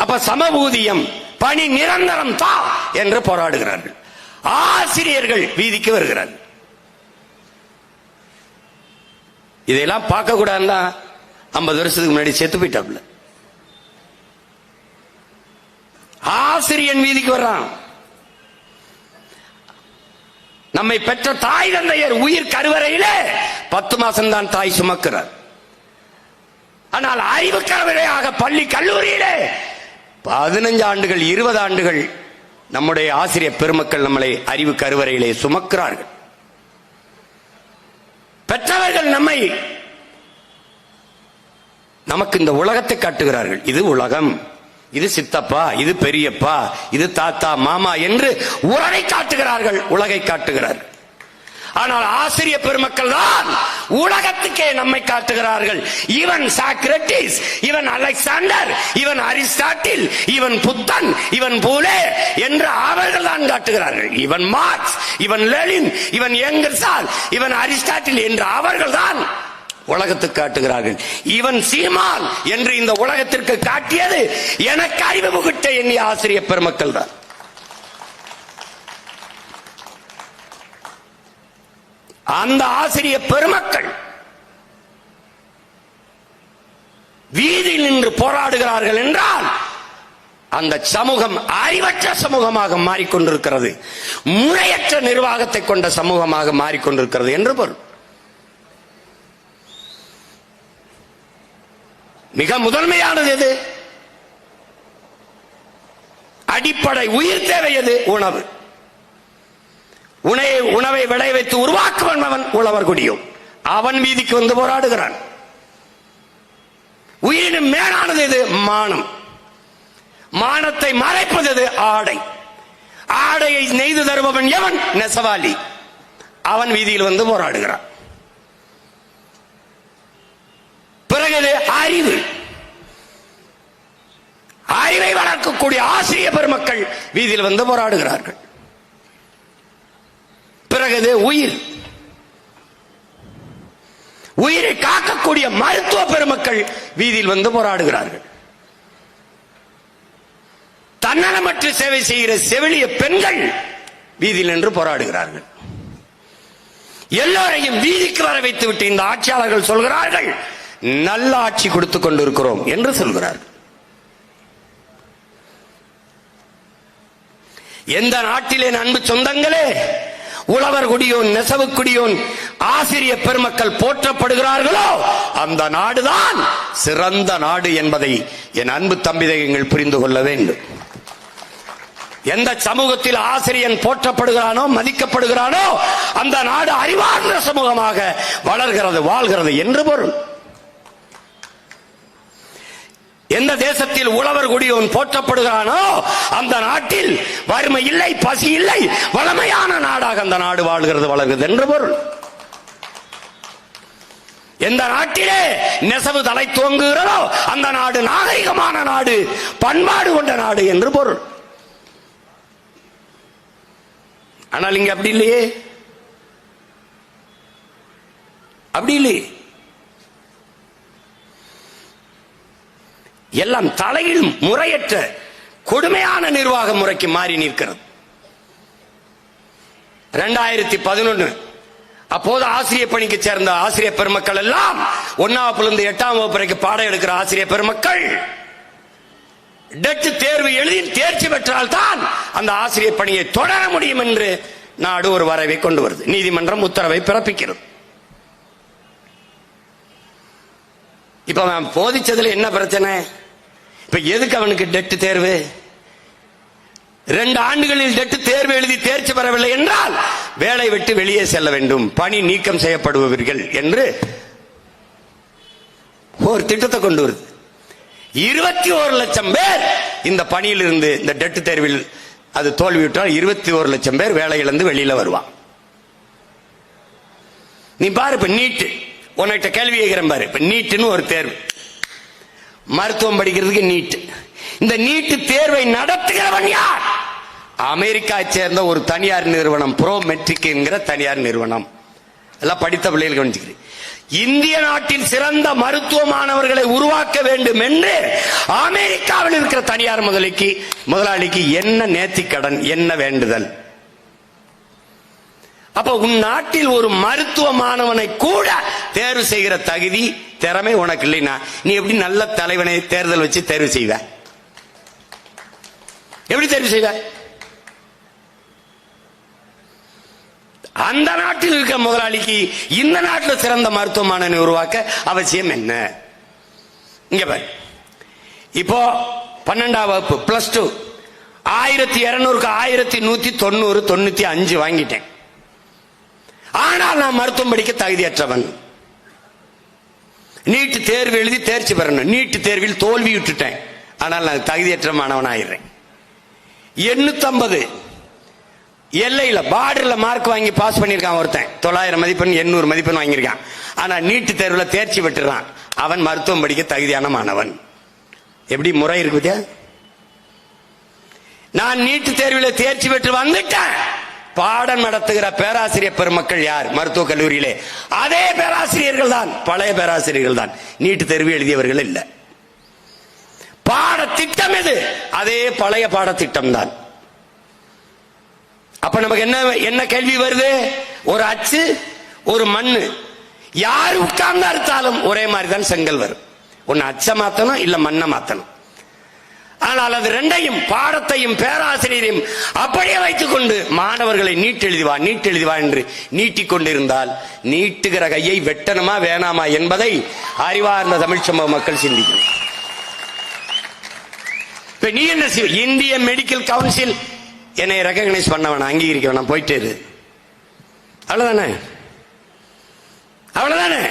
அப்ப சம ஊதியம், பணி நிரந்தரம் தா என்று போராடுகிறார்கள். ஆசிரியர்கள் வீதிக்கு வருகிறார்கள். இதெல்லாம் பார்க்க கூடாதுன்னா 50 வருஷத்துக்கு முன்னாடி செத்து போயிட்டாப்ல. ஆசிரியன் வீதிக்கு வர்றான். நம்மை பெற்ற தாய் தந்தையர் உயிர் கருவறையிலே 10 மாசம் தான் தாய் சுமக்கிறார். ஆனால் அறிவு கருவறையாக பள்ளி கல்லூரியிலே 15 ஆண்டுகள் 20 ஆண்டுகள் நம்முடைய ஆசிரியர் பெருமக்கள் நம்மளை அறிவு கருவறையிலே சுமக்கிறார்கள். பெற்றவர்கள் நமக்கு இந்த உலகத்தை காட்டுகிறார்கள். இது உலகம், இது சித்தப்பா, இது பெரியப்பா, இது தாத்தா, மாமா என்று உறவை காட்டுகிறார்கள், உலகை காட்டுகிறார்கள். ஆனால் ஆசிரியர் பெருமக்கள் தான் உலகத்துக்கே நம்மை காட்டுகிறார்கள். இவன் சாக்ரட்டிஸ், இவன் அலெக்சாண்டர், இவன் அரிஸ்டாட்டில், இவன் புத்தன், இவன் பூலே என்று அவர்கள் தான் காட்டுகிறார்கள். இவன் மார்க்ஸ், இவன் லெனின், இவன் எங்கர்சால், இவன் அரிஸ்டாட்டில் என்று அவர்கள் தான் உலகத்துக்கு காட்டுகிறார்கள். இவன் சீமான் என்று இந்த உலகத்திற்கு காட்டியது எனக்கு அறிவு புகுட்ட எண்ணிய ஆசிரியர் பெருமக்கள் தான். அந்த ஆசிரியர் பெருமக்கள் வீதியில் நின்று போராடுகிறார்கள் என்றால் அந்த சமூகம் அறிவற்ற சமூகமாக மாறிக்கொண்டிருக்கிறது, முறையற்ற நிர்வாகத்தை கொண்ட சமூகமாக மாறிக்கொண்டிருக்கிறது என்று பொருள். மிக முதன்மையானது எது? அடிப்படை உயிர் தேவை எது? உணவு. உணவை விளைய வைத்து உருவாக்குவன் உழவர் குடியும். அவன் வீதிக்கு வந்து போராடுகிறான். உயிரினும் மேலானது எது? மானம். மானத்தை மறைப்பது ஆடை. ஆடையை நெய்து தருபவன் எவன்? நெசவாளி. அவன் வீதியில் வந்து போராடுகிறான். பிறகு அறிவு. அறிவை வளர்க்கக்கூடிய ஆசிரியர் பெருமக்கள் வீதியில் வந்து போராடுகிறார்கள். பிறகு உயிர். உயிரை காக்கக்கூடிய மருத்துவ பெருமக்கள் வீதியில் வந்து போராடுகிறார்கள். தன்னலமற்ற சேவை செய்கிற செவிலிய பெண்கள் வீதியில் நின்று போராடுகிறார்கள். எல்லோரையும் வீதிக்கு வர வைத்து விட்டு இந்த ஆட்சியாளர்கள் சொல்கிறார்கள் நல்ல ஆட்சி கொடுத்துக் கொண்டிருக்கிறோம் என்று சொல்கிறார்கள். எந்த நாட்டிலே அன்பு சொந்தங்களே உழவர் குடியோன், நெசவு குடியோன், ஆசிரியர் பெருமக்கள் போற்றப்படுகிறார்களோ அந்த நாடுதான் சிறந்த நாடு என்பதை என் அன்பு தம்பிதங்கள் புரிந்து கொள்ள வேண்டும். எந்த சமூகத்தில் ஆசிரியன் போற்றப்படுகிறானோ, மதிக்கப்படுகிறானோ அந்த நாடு அறிவார்ந்த சமூகமாக வளர்கிறது, வாழ்கிறது என்று பொருள். எந்த தேசத்தில் உழவர் குடியோன் போற்றப்படுகிறானோ அந்த நாட்டில் வறுமை இல்லை, பசி இல்லை, வளமையான நாடாக அந்த நாடு வாழ்கிறது, வளர்கிறது என்று பொருள். எந்த நாட்டிலே நெசவு தலை துவங்குகிறதோ அந்த நாடு நாகரிகமான நாடு, பண்பாடு கொண்ட நாடு என்று பொருள். ஆனால் இங்க அப்படி இல்லையே, அப்படி இல்லையே. எல்லாம் தலையில் முறையற்ற கொடுமையான நிர்வாக முறைக்கு மாறி நிற்கிறது. 2011 அப்போது ஆசிரியர் பணிக்கு சேர்ந்த ஆசிரியர் பெருமக்கள் எல்லாம் 1ஆம் வகுப்பிலிருந்து 8ஆம் வகுப்பு வரைக்கும் பாடம் எடுக்கிற ஆசிரியர் பெருமக்கள் டெட் தேர்வு எழுதி தேர்ச்சி பெற்றால் தான் அந்த ஆசிரியர் பணியை தொடர முடியும் என்று நாடு ஒரு வரைவை கொண்டு வருது. நீதிமன்றம் உத்தரவை பிறப்பிக்கிறது. இப்ப நான் போதிச்சதுல என்ன பிரச்சனை? இப்ப எதுக்கு அவனுக்கு டெட் தேர்வு? 2 ஆண்டுகளில் டெட் தேர்வு எழுதி தேர்ச்சி பெறவில்லை என்றால் வேலை விட்டு வெளியே செல்ல வேண்டும், பணி நீக்கம் செய்யப்படுவீர்கள் என்று ஒரு திட்டத்தை கொண்டு வருது. 21 லட்சம் பேர் இந்த பணியில் இருந்து, இந்த டெட் தேர்வில் அது தோல்வியுற்றால் 21 லட்சம் பேர் வேலை இழந்து வெளியில வருவான். நீ பாரு, இப்ப நீட், உன்கிட்ட கேள்வி கேட்கிறேன் பாரு. இப்ப நீட்னு ஒரு தேர்வு, மருத்துவம் படிக்கிறதுக்கு நீட். இந்த நீட் தேர்வை நடத்துகிறவன் யார்? அமெரிக்கா சேர்ந்த ஒரு தனியார் நிறுவனம், ப்ரோ மெட்ரிக் என்கிற தனியார் நிறுவனம். எல்லாம் படித்த பிள்ளைகள் கவனிச்சுக்கிறேன். இந்திய நாட்டில் சிறந்த மருத்துவ மாணவர்களை உருவாக்க வேண்டும் என்று அமெரிக்காவில் இருக்கிற தனியார் முதலாளிக்கு என்ன நேர்த்திக்கடன், என்ன வேண்டுதல்? அப்ப உன் நாட்டில் ஒரு மருத்துவ மாணவனை கூட தேர்வு செய்கிற தகுதி, திறமை உனக்கு இல்லைன்னா நீ எப்படி நல்ல தலைவனை தேர்தல் வச்சு தேர்வு செய்வ? எப்படி தேர்வு செய்வ? அந்த நாட்டில் இருக்கிற முதலாளிக்கு இந்த நாட்டில் சிறந்த மருத்துவ மாணவனை உருவாக்க அவசியம் என்ன? இங்க பாரு, இப்போ 12ஆம் வகுப்பு +2 1200க்கு 1190 95 வாங்கிட்டேன். ஆனால் நான் மருத்துவம் படிக்க தகுதியற்றவன். நீட் தேர்வு எழுதி தேர்ச்சி பெறணும். நீட் தேர்வில் தோல்வி விட்டுட்டேன், ஆனால் நான் தகுதியற்ற மாணவன் ஆயிடுறேன். 850 எல்லையில பார்டர்ல மார்க் வாங்கி பாஸ் பண்ணிருக்கான் ஒருத்தன், 900 மதிப்பெண் 800 மதிப்பெண் வாங்கியிருக்கான். ஆனா நீட்டு தேர்வுல தேர்ச்சி பெற்றுறான், அவன் மருத்துவம் படிக்க தகுதியான மாணவன். எப்படி முறை இருக்குது? நான் நீட்டு தேர்வில் தேர்ச்சி பெற்று வந்துட்டேன், பாடம் நடத்துகிற பேராசிரியர் பெருமக்கள் யார்? மருத்துவ கல்லூரியிலே அதே பேராசிரியர்கள் தான், பழைய பேராசிரியர்கள் தான், நீட்டு தேர்வு எழுதியவர்கள் இல்ல. பாடத்திட்டம் எது? அதே பழைய பாடத்திட்டம் தான். அப்ப நமக்கு என்ன கேள்வி வருது? ஒரு அச்சு, ஒரு மண்ணு, யாரு உட்கார்ந்து அறுத்தாலும் ஒரே மாதிரி தான் செங்கல் வரும். ஒன்னு அச்ச மாத்தணும், இல்ல மண்ணை மாத்தணும். ஆனால் அது ரெண்டையும், பாடத்தையும் பேராசிரியரையும் அப்படியே வைத்துக் கொண்டு மாணவர்களை நீட் எழுதிவா என்று நீட்டிக் கொண்டிருந்தால் நீட்டுகிற கையை வெட்டணுமா வேணாமா என்பதை அறிவார்ந்த தமிழ் சமூக மக்கள் சிந்திக்கணும். இப்ப நீ என்ன செய்வ? இந்திய மெடிக்கல் கவுன்சில் என்னை ரெகக்னைஸ் பண்ண வேணாம், அங்கீகரிக்க வேணாம், போயிட்டு இரு. அவ்வளவுதானே? அவ்வளவுதானே?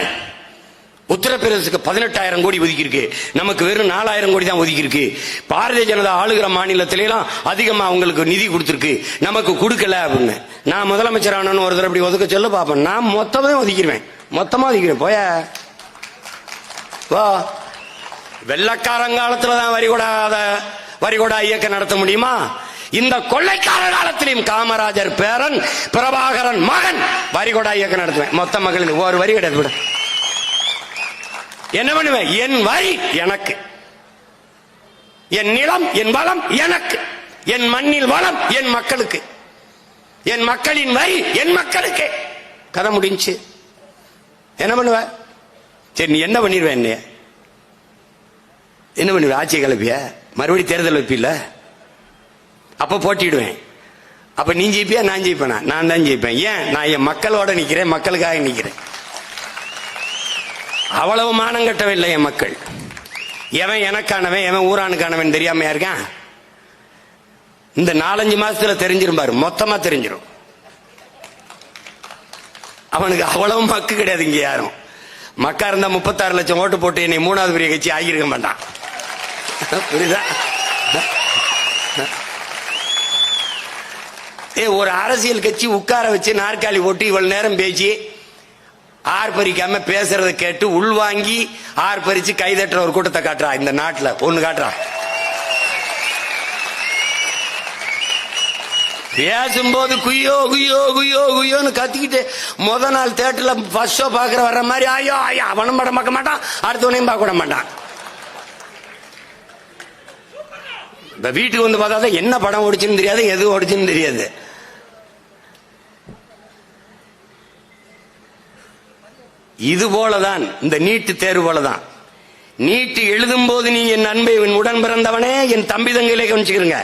உத்தரப்பிரதேசத்துக்கு 18,000 கோடி ஒதுக்கி இருக்கு, நமக்கு வெறும் 4,000 கோடி தான் ஒதுக்கி இருக்கு. பாரதிய ஜனதா ஆளுகிற மாநிலத்திலாம் அதிகமா அவங்களுக்கு நிதி கொடுத்திருக்கு, நமக்கு கொடுக்கல அப்படின்னு. நான் முதலமைச்சர் ஆனு ஒரு தடவை அப்படி ஒதுக்க சொல்ல பாப்பேன், நான் மொத்தமா ஒதுக்கிடுவேன், மொத்தமா ஒதுக்கிறேன். போய வா, வெள்ளக்காரங்காலத்துல தான் வரிகொடா இயக்கம் நடத்த முடியுமா? இந்த கொள்ளைக்கார காலத்திலும் காமராஜர் பேரன் பிரபாகரன் மகன் வரிகொடா இயக்கம் நடத்துவேன். மொத்த மகளிர் ஒரு வரி கிடையாது விட. என்ன பண்ணுவேன்? என் வரி எனக்கு, என் நிலம் என் வளம் எனக்கு, என் மண்ணில் வளம் என் மக்களுக்கு, என் மக்களின் வரி என் மக்களுக்கு. கதை முடிஞ்சு. என்ன பண்ணுவ? சரி, நீ என்ன பண்ணிடுவேன்? என்ன பண்ணுவ? ஆட்சியை கிளப்பிய மறுபடியும் தேர்தல் வைப்பில்ல, அப்ப போட்டிடுவேன். அப்ப நீ ஜெயிப்பியா நான் ஜெயிப்பேனா? நான் தான் ஜெயிப்பேன். ஏன்? நான் என் மக்களோட நிக்கிறேன், மக்களுக்காக நிக்கிறேன். அவ்வளவு மானம் கட்டவில்லை என் மக்கள். எவன் எனக்கானவன் எவன் ஊரானுக்கானவன் தெரியாமையா இருக்கான்? இந்த 4-5 மாசத்துல தெரிஞ்சிரும் பாரு, மொத்தமா தெரிஞ்சிடும். அவனுக்கு அவ்வளவு மக்கு கிடையாது. இங்க யாரும் மக்கா இருந்தா 36 லட்சம் ஓட்டு போட்டு என்னை 3வது பெரிய கட்சி ஆகியிருக்க மாட்டான். புரியுதா? ஒரு அரசியல் கட்சி உட்கார வச்சு நாற்காலி போட்டு இவ்வளவு நேரம் பேசி ஆர்ப்பரிக்காம பேசுறதை கேட்டு உள்வாங்கி ஆர்ப்பரிச்சு கைதட்டுற ஒரு கூட்டத்தை காட்டுறா இந்த நாட்டுல. ஒண்ணு காட்டுறா, பேசும்போது குய்யோ குய்யோ குய்யோ குய்யோன்னு கத்திக்கிட்டு முத நாள் தேட்டர்ல ஃபர்ஸ்ட் ஷோ பாக்குற வர்ற மாதிரி ஐயோ ஐயா அவனும் படம் பார்க்க மாட்டான், அடுத்தவனையும் பார்க்க விட மாட்டான். இந்த வீட்டுக்கு வந்து பார்த்தா என்ன படம் ஓடிச்சுன்னு தெரியாது, எது ஓடிச்சுன்னு தெரியாது. இது போலதான் இந்த நீட்டு தேர்வு போலதான். நீட்டு எழுதும் போது நீ என் அன்பை உடன் பிறந்தவனே என் தம்பி தங்கையிலே கவனிச்சுக்கிறங்க,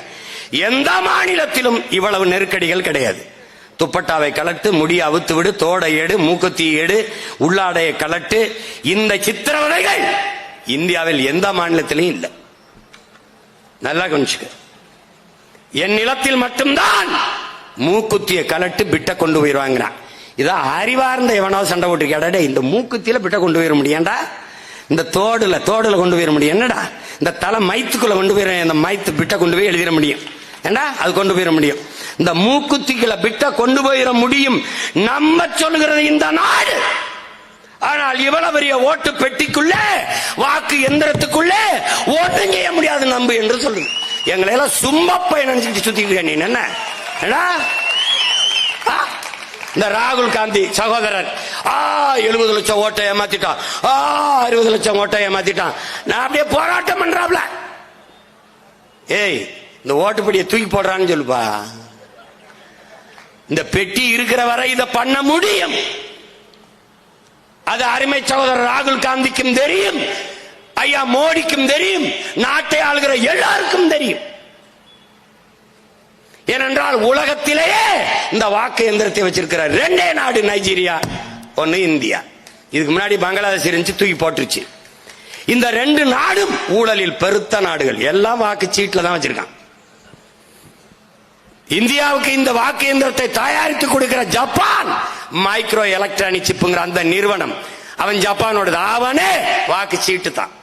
எந்த மாநிலத்திலும் இவ்வளவு நெருக்கடிகள் கிடையாது. துப்பட்டாவை கலட்டு, முடியை அவுத்து விடு, தோடை எடு, மூக்குத்தி எடு, உள்ளாடையை கலட்டு, இந்த சித்திரவதைகள் இந்தியாவில் எந்த மாநிலத்திலும் இல்லை. நல்லா கவனிச்சுக்க. என் நிலத்தில் மட்டும்தான் மூக்குத்திய கலட்டு பிட்ட கொண்டு போயிருவாங்கிறான். இதான் அறிவார்ந்த எவனாவது சண்டை போட்டு, இந்த மூக்குத்தியில பிட்ட கொண்டு போயிட முடியாண்டா, இந்த தோடுல கொண்டு போயிட முடியும் என்னடா, இந்த தலை மைத்துக்குள்ள கொண்டு போயிட, இந்த மைத்து பிட்ட கொண்டு போய் எழுதிட முடியும் ஏண்டா, அது கொண்டு போயிட முடியும். இந்த மூக்குத்திகளை பிட்ட கொண்டு போயிட முடியும் நம்ம சொல்லுகிறது இந்த நாடு. ஆனால் இவ்வளவு பெரிய ஓட்டு பெட்டிக்குள்ள, வாக்கு எந்திரத்துக்குள்ளே ஓட்டம் செய்ய முடியாது நம்பு என்று சொல்லுங்க. எங்களை எல்லாம் சும்மா போய் நினைச்சுட்டு சுத்திட்டு நீ என்ன? இந்த ராகுல் காந்தி சகோதரர் 70 லட்சம் ஓட்டை ஏமாத்திட்டான், 60 லட்சம் ஓட்டை ஏமாத்திட்டான். நான் அப்படியே போராட்டம் பண்றாப்ல. ஏய், இந்த ஓட்டுப்படியை தூக்கி போடுறான்னு சொல்லுப்பா. இந்த பெட்டி இருக்கிற வரை இதை பண்ண முடியும். அது அருமை சகோதரர் ராகுல் காந்திக்கும் தெரியும், ஐயா மோடிக்கும் தெரியும், நாட்டை ஆளுகிற எல்லாருக்கும் தெரியும். ஏனென்றால் உலகத்திலேயே இந்த வாக்கு எந்திரத்தை வச்சிருக்கிற 2 நாடு நைஜீரியா, ஒன்னு இந்தியா. இதுக்கு முன்னாடி பங்களாதேஷ் இருந்துச்சு, தூக்கி போட்டுருச்சு. இந்த 2 நாடும் ஊழலில் பெருத்த நாடுகள், எல்லாம் வாக்கு சீட்ல தான் வச்சிருக்கான். இந்தியாவுக்கு இந்த வாக்கு எந்திரத்தை தயாரித்து கொடுக்கிற ஜப்பான் மைக்ரோ எலக்ட்ரானிக் சிப்புங்கிற அந்த நிறுவனம், அவன் ஜப்பானோட, அவனே வாக்கு சீட்டு தான்.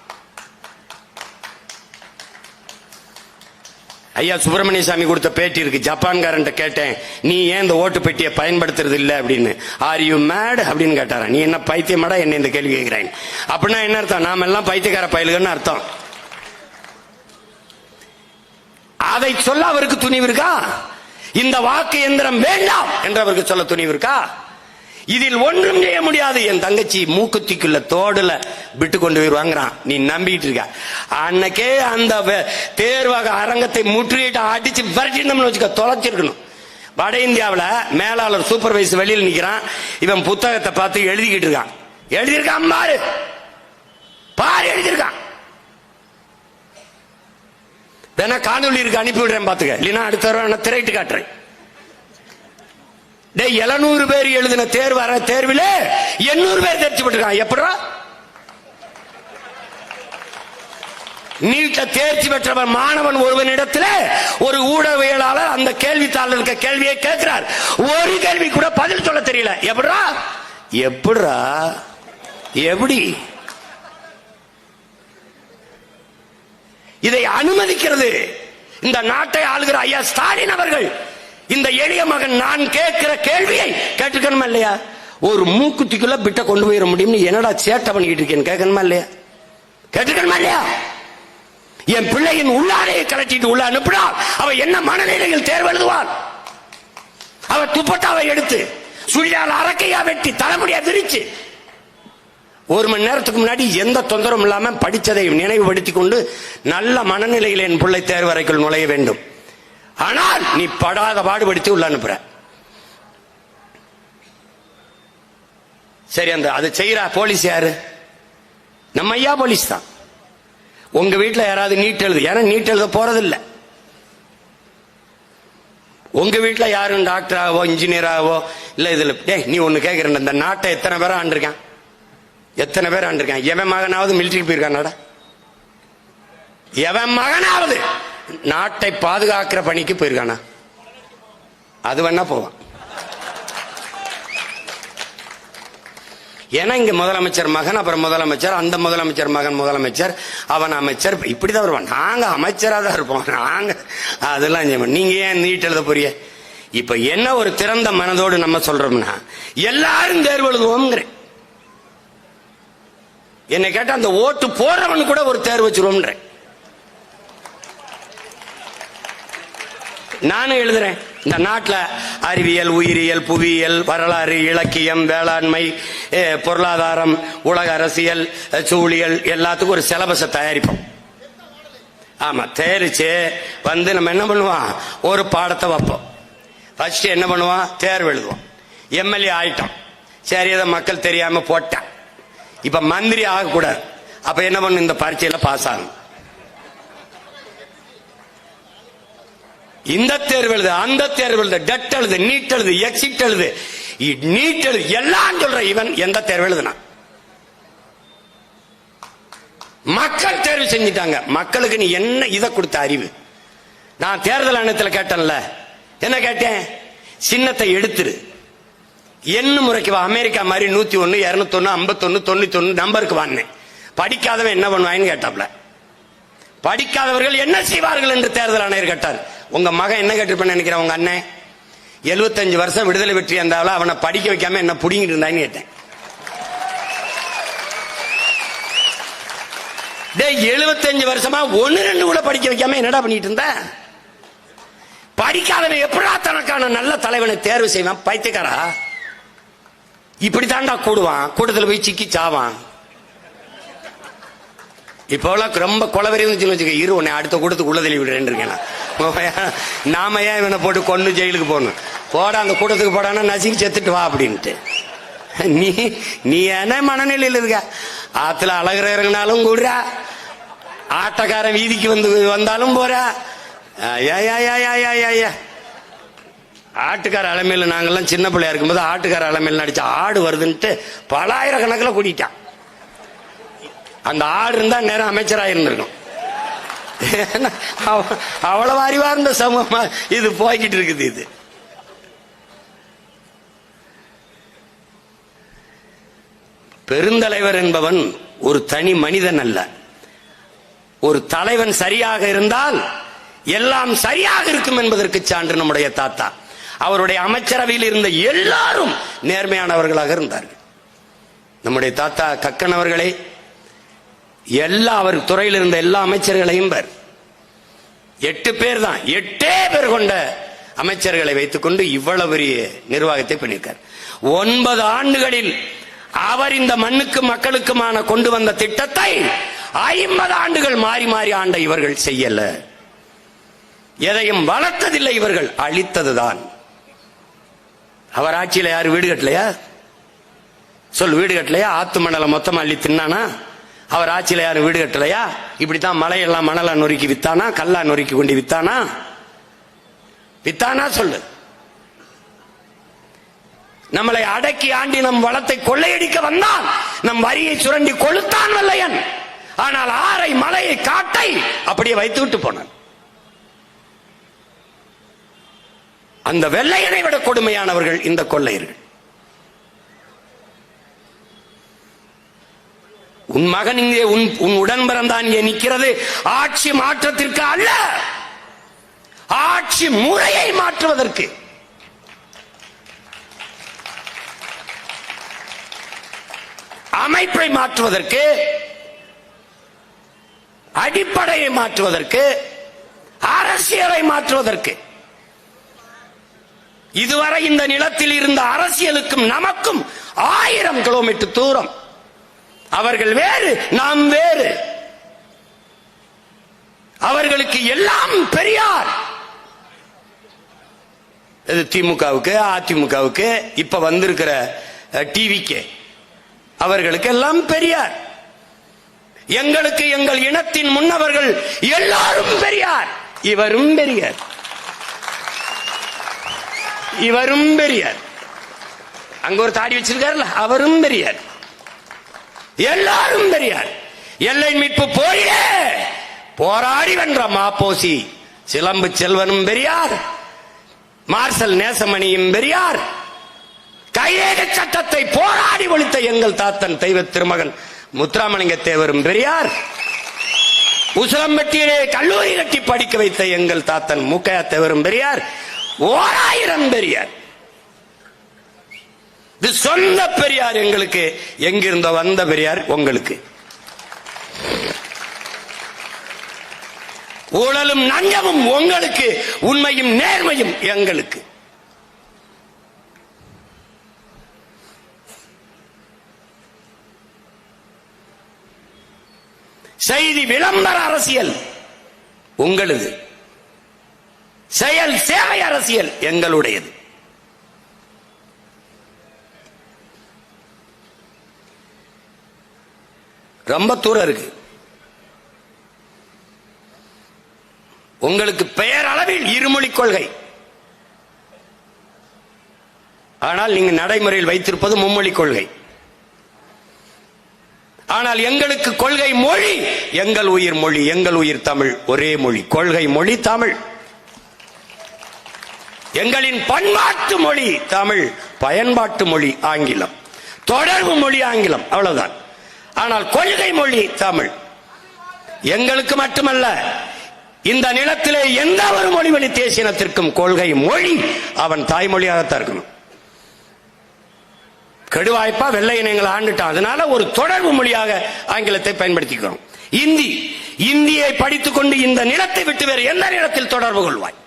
ஐயா சுப்பிரமணிய சாமி கொடுத்த பேட்டி இருக்கு. ஜப்பான்காரன் கேட்டேன், நீ ஏன் இந்த ஓட்டு பெட்டியை பயன்படுத்துறது இல்ல அப்படின்னு. ஆர் யூ மேட் அப்படின்னு கேட்டாரா. நீ என்ன பைத்தியமாடா என்ன இந்த கேள்வி கேட்கிறேன். அப்படின்னா என்ன அர்த்தம்? நாம எல்லாம் பைத்தியக்கார பயலுகன்னு அர்த்தம். அதை சொல்ல அவருக்கு துணிவு இருக்கா? இந்த வாக்கு எந்திரம் வேண்டாம் என்று அவருக்கு சொல்ல துணிவு இருக்கா? இதில் ஒன்றும் செய்ய முடியாது. என் தங்கச்சி மூக்குத்திக்குள்ள தோடுல விட்டு கொண்டு போயிருவாங்கிறான். நீ நம்பிட்டு இருக்க. அன்னைக்கே அந்த தேர்வக அரங்கத்தை முற்றுகையிட்டு அடிச்சு விரட்டினோம்னு வச்சுக்க, தொலைச்சிருக்கணும். வட இந்தியாவில் மேலாளர் சூப்பர்வைசர் வெளியில் நிக்கிறான். இவன் புத்தகத்தை பார்த்து எழுதிக்கிட்டு இருக்கான். எழுதியிருக்கான் பாரு, பாரு எழுதியிருக்கான். வேணா காணொலி இருக்கு, அனுப்பி விடுறேன் பாத்துக்க. இல்லைன்னா அடுத்த தடவை திரையிட்டு காட்டுறேன். 700 பேர் எழுதின தேர்வில் 800 பேர் தேர்ச்சி பெற்றிருக்கான். எப்படா நீட்ட தேர்ச்சி பெற்றவர் மாணவன் ஒருவனிடத்தில் ஒரு ஊடகவியலாளர் அந்த கேள்வித்தாளர் இருக்க கேள்வியை கேட்கிறார். ஒரு கேள்வி கூட பதில் சொல்ல தெரியல. எப்படா எப்படா எப்படி இதை அனுமதிக்கிறது இந்த நாட்டை ஆளுகிற ஐயா ஸ்டாலின் அவர்கள்? இந்த எளிய மகன் நான் கேட்கிற கேள்வியை கேட்டுக்கணுமா இல்லையா? ஒரு மூக்குத்திக்குள்ள பிட்ட கொண்டு போயிட முடியும். என்னடா சேட்டை பண்ணிக்கிட்டு இருக்கேன்னு கேட்கணுமா இல்லையா? கேட்டுக்கணுமா இல்லையா? என் பிள்ளையின் உள்ளாரையை கலட்டிட்டு உள்ள அனுப்பினா அவ என்ன மனநிலையில் தேர்வு எழுதுவான்? அவ துப்பட்டாவை எடுத்து சுழியால் அரக்கையா வெட்டி தலைமுடியா விரிச்சு 1 மணி நேரத்துக்கு முன்னாடி எந்த தொந்தரவும் இல்லாம படிச்சதை நினைவுபடுத்திக் கொண்டு நல்ல மனநிலையில் என் பிள்ளை தேர்வறைக்குள் நுழைய வேண்டும். ஆனால் நீ படாத பாடுபடுத்தி உள்ள அனுப்புற. சரி, அந்த அது செய்யற போலீஸ் யாரு? நம்ம ஐயா போலீஸ் தான். உங்க வீட்டுல யாராவது நீட் எழுது, ஏன்னா நீட் எழுத போறதில்லை. உங்க வீட்டுல யாரும் டாக்டராகவோ இன்ஜினியராகவோ இல்ல இதுல நீ ஒண்ணு கேட்கிறேன், இந்த நாட்டை எத்தனை பேரும் ஆண்டிருக்கான்? எத்தனை பேர் ஆண்டிருக்கான்? எவன் மகனாவது மிலிட்டரிக்கு போயிருக்கானடா? எவன் மகனாவது நாட்டை பாதுகாக்கிற பணிக்கு போயிருக்கானா? அது வேணா போவான். ஏன்னா இங்க முதலமைச்சர் மகன், அப்புறம் முதலமைச்சர், அந்த முதலமைச்சர் மகன் முதலமைச்சர், அவன் அமைச்சர், இப்படிதான் வருவான். நாங்க அமைச்சரா தான் இருப்போம். நாங்க அதெல்லாம் நீங்க ஏன் நீட் எழுத போறிய? இப்ப என்ன ஒரு திறந்த மனதோடு நம்ம சொல்றோம்னா எல்லாரும் தேர்வு எழுதுவோம். என்னை கேட்டா அந்த ஓட்டு போறவன் கூட ஒரு தேர்வு வச்சிருவோம். நானும் எழுதுறேன். இந்த நாட்டில் அறிவியல், உயிரியல், புவியியல், வரலாறு, இலக்கியம், வேளாண்மை, பொருளாதாரம், உலக அரசியல், சூழியல் எல்லாத்துக்கும் ஒரு சிலபஸை தயாரிப்போம். ஆமா, தயாரிச்சு வந்து நம்ம என்ன பண்ணுவோம், ஒரு பாடத்தை வைப்போம். ஃபர்ஸ்ட் என்ன பண்ணுவோம், தேர்வு எழுதுவோம். எம்எல்ஏ ஆயிட்டோம், சரி அதை மக்கள் தெரியாம போட்டான். இப்ப மந்திரி ஆகக்கூடாது. அப்ப என்ன பண்ணும், இந்த பரீட்சையில பாஸ் ஆகும். இந்த தேர்வு எழுது, அந்த தேர்வு எழுது, டெட் எழுது, நீட் எழுது, எக்ஸிட் எழுது, நீட் எழுது, எல்லாம் சொல்ற இவன் எந்த தேர்வு எழுதுனா? மக்கள் தேர்வு செஞ்சிட்டாங்க. மக்களுக்கு நீ என்ன இதை கொடுத்த அறிவு? நான் தேர்தல் ஆணையத்தில் கேட்டேன்ல, என்ன கேட்டேன், சின்னத்தை எடுத்துரு, என்ன முறைக்கு வா, அமெரிக்கா மாதிரி 101, 201, 51, 91 நம்பருக்கு வாங்கினேன். படிக்காதவன் என்ன பண்ணுவான்னு கேட்டாப்ல. படிக்காதவர்கள் என்ன செய்வார்கள் என்று தேர்தல் ஆணையர் கேட்டார். உங்க மகன் என்ன கேட்டிருப்பேன்னு நினைக்கிறேன், உங்க அண்ணன் 75 வருஷம் விடுதலை வெற்றி இருந்தாலும் அவனை படிக்க வைக்காம என்ன புடிங்கிட்டு இருந்தான்னு கேட்டேன். 75 வருஷமா 1-2 கூட படிக்க வைக்காம என்னடா பண்ணிட்டு இருந்த? படிக்காதவன் எப்படா தனக்கான நல்ல தலைவனை தேர்வு செய்வான்? பைத்தியக்காரா, இப்படி தாண்டா கூடுவான், கூட்டத்தில் போய் சிக்கி சாவான். இப்போலாம் ரொம்ப கொலவெறி வச்சுக்க, இரு உன்னை அடுத்த கூட்டத்துக்கு உள்ள தள்ளி விடுறேன்னு இருக்கேன். நாம ஏன் இவனை போட்டு கொண்டு ஜெயிலுக்கு போகணும்? போட அந்த கூட்டத்துக்கு போடானா நசுக்கி செத்துட்டு வா அப்படின்ட்டு. நீ என்ன மனநிலையில் இருக்க? ஆத்துல அழகிற இறங்கினாலும் கூடுறா, ஆட்டக்காரன் வீதிக்கு வந்தாலும் போறா. ஆட்டுக்கார அலமையில் நாங்கெல்லாம் சின்ன பிள்ளையா இருக்கும்போது ஆட்டுக்கார அலமையில் நடிச்ச ஆடு வருதுன்ட்டு பலாயிரக்கணக்கில் கூட்டிட்டான். அந்த ஆடு இருந்தா நேரம் அமைச்சராக இருந்திருக்கும். அவ்வளவு அறிவார்ந்த சமூகமா இது போய்கிட்டு இருக்குது. இது பெருந்தலைவர் என்பவன் ஒரு தனி மனிதன் அல்ல. ஒரு தலைவன் சரியாக இருந்தால் எல்லாம் சரியாக இருக்கும் என்பதற்கு சான்று நம்முடைய தாத்தா. அவருடைய அமைச்சரவையில் இருந்த எல்லாரும் நேர்மையானவர்களாக இருந்தார்கள். நம்முடைய தாத்தா கக்கன் அவர்களே எல்லா அவர் துறையில் இருந்த எல்லா அமைச்சர்களையும் 8 பேர் தான், 8 பேர் கொண்ட அமைச்சர்களை வைத்துக் கொண்டு இவ்வளவு பெரிய நிர்வாகத்தை பண்ணியிருக்கார். 9 ஆண்டுகளில் அவர் இந்த மண்ணுக்கும் மக்களுக்குமான கொண்டு வந்த திட்டத்தை 50 ஆண்டுகள் மாறி மாறி ஆண்ட இவர்கள் செய்யல. எதையும் வளர்த்ததில்லை, இவர்கள் அழித்ததுதான். அவர் ஆட்சியில் யாரு வீடு கட்டலையா? சொல், வீடு கட்டலையா? ஆத்து மணலை மொத்தமா அள்ளி தின்னானா? அவர் ஆட்சியில் யாரும் வீடு கட்டலையா? இப்படித்தான் மலையெல்லாம் மணலா நொறுக்கி வித்தானா? கல்லா நொறுக்கி கொண்டு வித்தானா? வித்தானா சொல்லு. நம்மளை அடக்கி ஆண்டி நம் வளத்தை கொள்ளையடிக்க வந்தான். நம் வரியை சுரண்டி கொளுத்தான் வெள்ளையன். ஆனால் ஆரை, மலையை, காட்டை அப்படியே வைத்து விட்டு போனான். அந்த வெள்ளையனை விட கொடுமையானவர்கள் இந்த கொள்ளையர்கள். உன் மகன் இங்கே உன் உடன் பிறந்தான் இங்கே நிற்கிறது ஆட்சி மாற்றத்திற்கு அல்ல, ஆட்சி முறையை மாற்றுவதற்கு. அமைப்பை மாற்றுவதற்கு, அடிப்படையை மாற்றுவதற்கு, அரசியலை மாற்றுவதற்கு. இதுவரை இந்த நிலத்தில் இருந்த அரசியலுக்கும் நமக்கும் 1000 கிலோமீட்டர் தூரம். அவர்கள் வேறு, நாம் வேறு. அவர்களுக்கு எல்லாம் பெரியார். திமுகவுக்கு, அதிமுகவுக்கு, இப்ப வந்திருக்கிற டிவிக்கு, அவர்களுக்கு எல்லாம் பெரியார். எங்களுக்கு எங்கள் இனத்தின் முன்னவர்கள் எல்லாரும் பெரியார். இவரும் பெரியார், இவரும் பெரியார். அங்க ஒரு தாடி வச்சிருக்காருல்ல, அவரும் பெரியார். எல்லாரும் பெரியார். எல்லை மீட்பு போரிலே போராடி வென்ற மாப்போசி சிலம்பு செல்வனும் பெரியார், மார்சல் நேசமணியும் பெரியார், கைரேக சட்டத்தை போராடி ஒழித்த எங்கள் தாத்தன் தெய்வ திருமகன் முத்துராமலிங்க தேவரும் பெரியார், உசிலம்பட்டியிலே கல்லூரி கட்டி படிக்க வைத்த எங்கள் தாத்தன் மூக்கையா தேவரும் பெரியார். 1000 பெரியார். இது சொந்த பெரியார் எங்களுக்கு. எங்கிருந்த வந்த பெரியார் உங்களுக்கு. ஊழலும் நஞ்சமும் உங்களுக்கு, உண்மையும் நேர்மையும் எங்களுக்கு. செய்தி விளம்பர அரசியல் உங்களது, செயல் சேவை அரசியல் எங்களுடையது. ரொம்ப தூரம் இருக்கு. உங்களுக்கு பெயர் அளவில் இருமொழி கொள்கை, ஆனால் நீங்க நடைமுறையில் வைத்திருப்பது மும்மொழி கொள்கை. ஆனால் எங்களுக்கு கொள்கை மொழி எங்கள் உயிர் மொழி, எங்கள் உயிர் தமிழ். ஒரே மொழி, கொள்கை மொழி தமிழ். எங்களின் பண்பாட்டு மொழி தமிழ், பயன்பாட்டு மொழி ஆங்கிலம், தொடர்பு மொழி ஆங்கிலம், அவ்வளவுதான். ஆனால் கொள்கை மொழி தமிழ். எங்களுக்கு மட்டுமல்ல, இந்த நிலத்திலே எந்த ஒரு மொழி வழி தேசியத்திற்கும் கொள்கை மொழி அவன் தாய்மொழியாகத்தான் இருக்கணும். கெடுவாய்ப்பா வெள்ளை இனங்களை ஆண்டுட்டான், அதனால ஒரு தொடர்பு மொழியாக ஆங்கிலத்தை பயன்படுத்திக்கிறோம். இந்தி, இந்தியை படித்துக் கொண்டு இந்த நிலத்தை விட்டு வேறு எந்த நிலத்தில் தொடர்பு கொள்வாய்?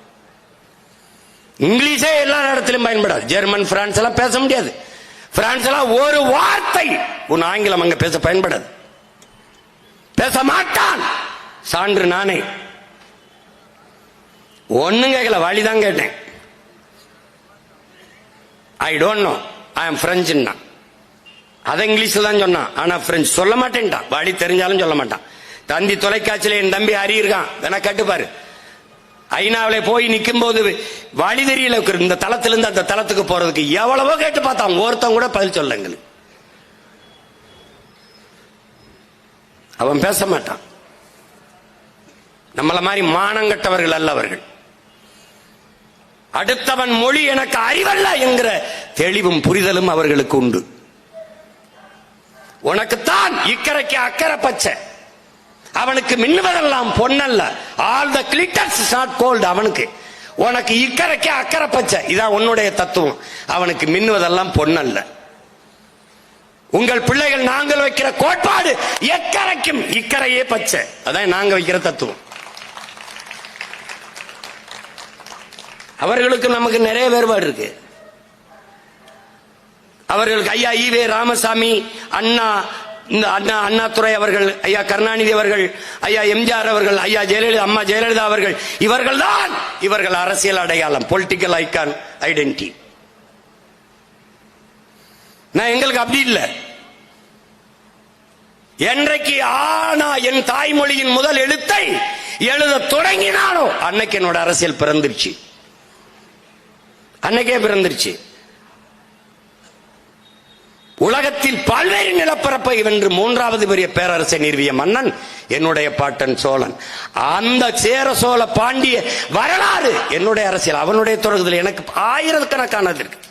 இங்கிலீஷே எல்லா இடத்திலும் பயன்படாது. ஜெர்மன், பிரான்ஸ் எல்லாம் பேச முடியாது. பிரான்ஸ் எல்லாம் ஒரு வார்த்தை உன் ஆங்கிலம் அங்க பேச பயன்படாது, பேச மாட்டான். சான்று நானே. ஒண்ணும் கேட்கல, வழிதான் கேட்டேன். I don't know, I am பிரெஞ்சுன்னா. அதை இங்கிலீஷ்ல தான் சொன்னான், ஆனா பிரெஞ்சு சொல்ல மாட்டேன்ட்டான். வழி தெரிஞ்சாலும் சொல்ல மாட்டான். தந்தி தொலைக்காட்சியில என் தம்பி ஹரி இருக்கான், வேணா கேட்டுப்பாரு. ஐநாவில போய் நிற்கும் போது வழி தெரியல, இந்த தளத்திலிருந்து அந்த தளத்துக்கு போறதுக்கு எவ்வளவோ கேட்டு பார்த்தான், ஒருத்தன் கூட பதில் சொல்ல. எங்களுக்கு அவன் பேச மாட்டான். நம்மள மாதிரி மானங்கட்டவர்கள் அல்ல அவர்கள். அடுத்தவன் மொழி எனக்கு அறிவல்ல என்கிற தெளிவும் புரிதலும் அவர்களுக்கு உண்டு. உனக்குத்தான் இக்கரைக்கு அக்கறை பச்சை, அவனுக்கு மின்னுவதெல்லாம் பொன்னல்ல. All the glitters is not gold. அவனுக்கு உனக்கு இக்கரைக்கு அக்கறை பச்சை, இதான் உன்னுடைய தத்துவம். அவனுக்கு மின்னுவதெல்லாம் பொன்னல்ல. உங்கள் பிள்ளைகள் நாங்கள் வைக்கிற கோட்பாடு எக்கரைக்கும் இக்கரையே பச்சை, அதான் நாங்க வைக்கிற தத்துவம். அவர்களுக்கு நமக்கு நிறைய வேறுபாடு இருக்கு. அவர்களுக்கு ஐயா ஈவே ராமசாமி, அண்ணா, இந்த அண்ணாதுரை அவர்கள், ஐயா கருணாநிதி அவர்கள், ஐயா எம்ஜிஆர் அவர்கள், ஐயா ஜெயலலிதா, அம்மா ஜெயலலிதா அவர்கள், இவர்கள் தான் இவர்கள் அரசியல் அடையாளம், பொலிட்டிக்கல் ஐகான் ஐடென்டிட்டி. நான் எங்களுக்கு அப்படி இல்லை. என்றைக்கு ஆனா என் தாய்மொழியின் முதல் எழுத்தை எழுத தொடங்கினானோ அன்னைக்கு என்னோட அரசியல் பிறந்துருச்சு, அன்னைக்கே பிறந்துருச்சு. உலகத்தில் பல்வேறு நிலப்பரப்பை வென்று மூன்றாவது பெரிய பேரரசை நிறுவிய மன்னன் என்னுடைய பாட்டன் சோழன். அந்த சேர சோழ பாண்டிய வரலாறு என்னுடைய அரசியல். அவனுடைய தொடர்புல எனக்கு ஆயிரக்கணக்கானது இருக்கு.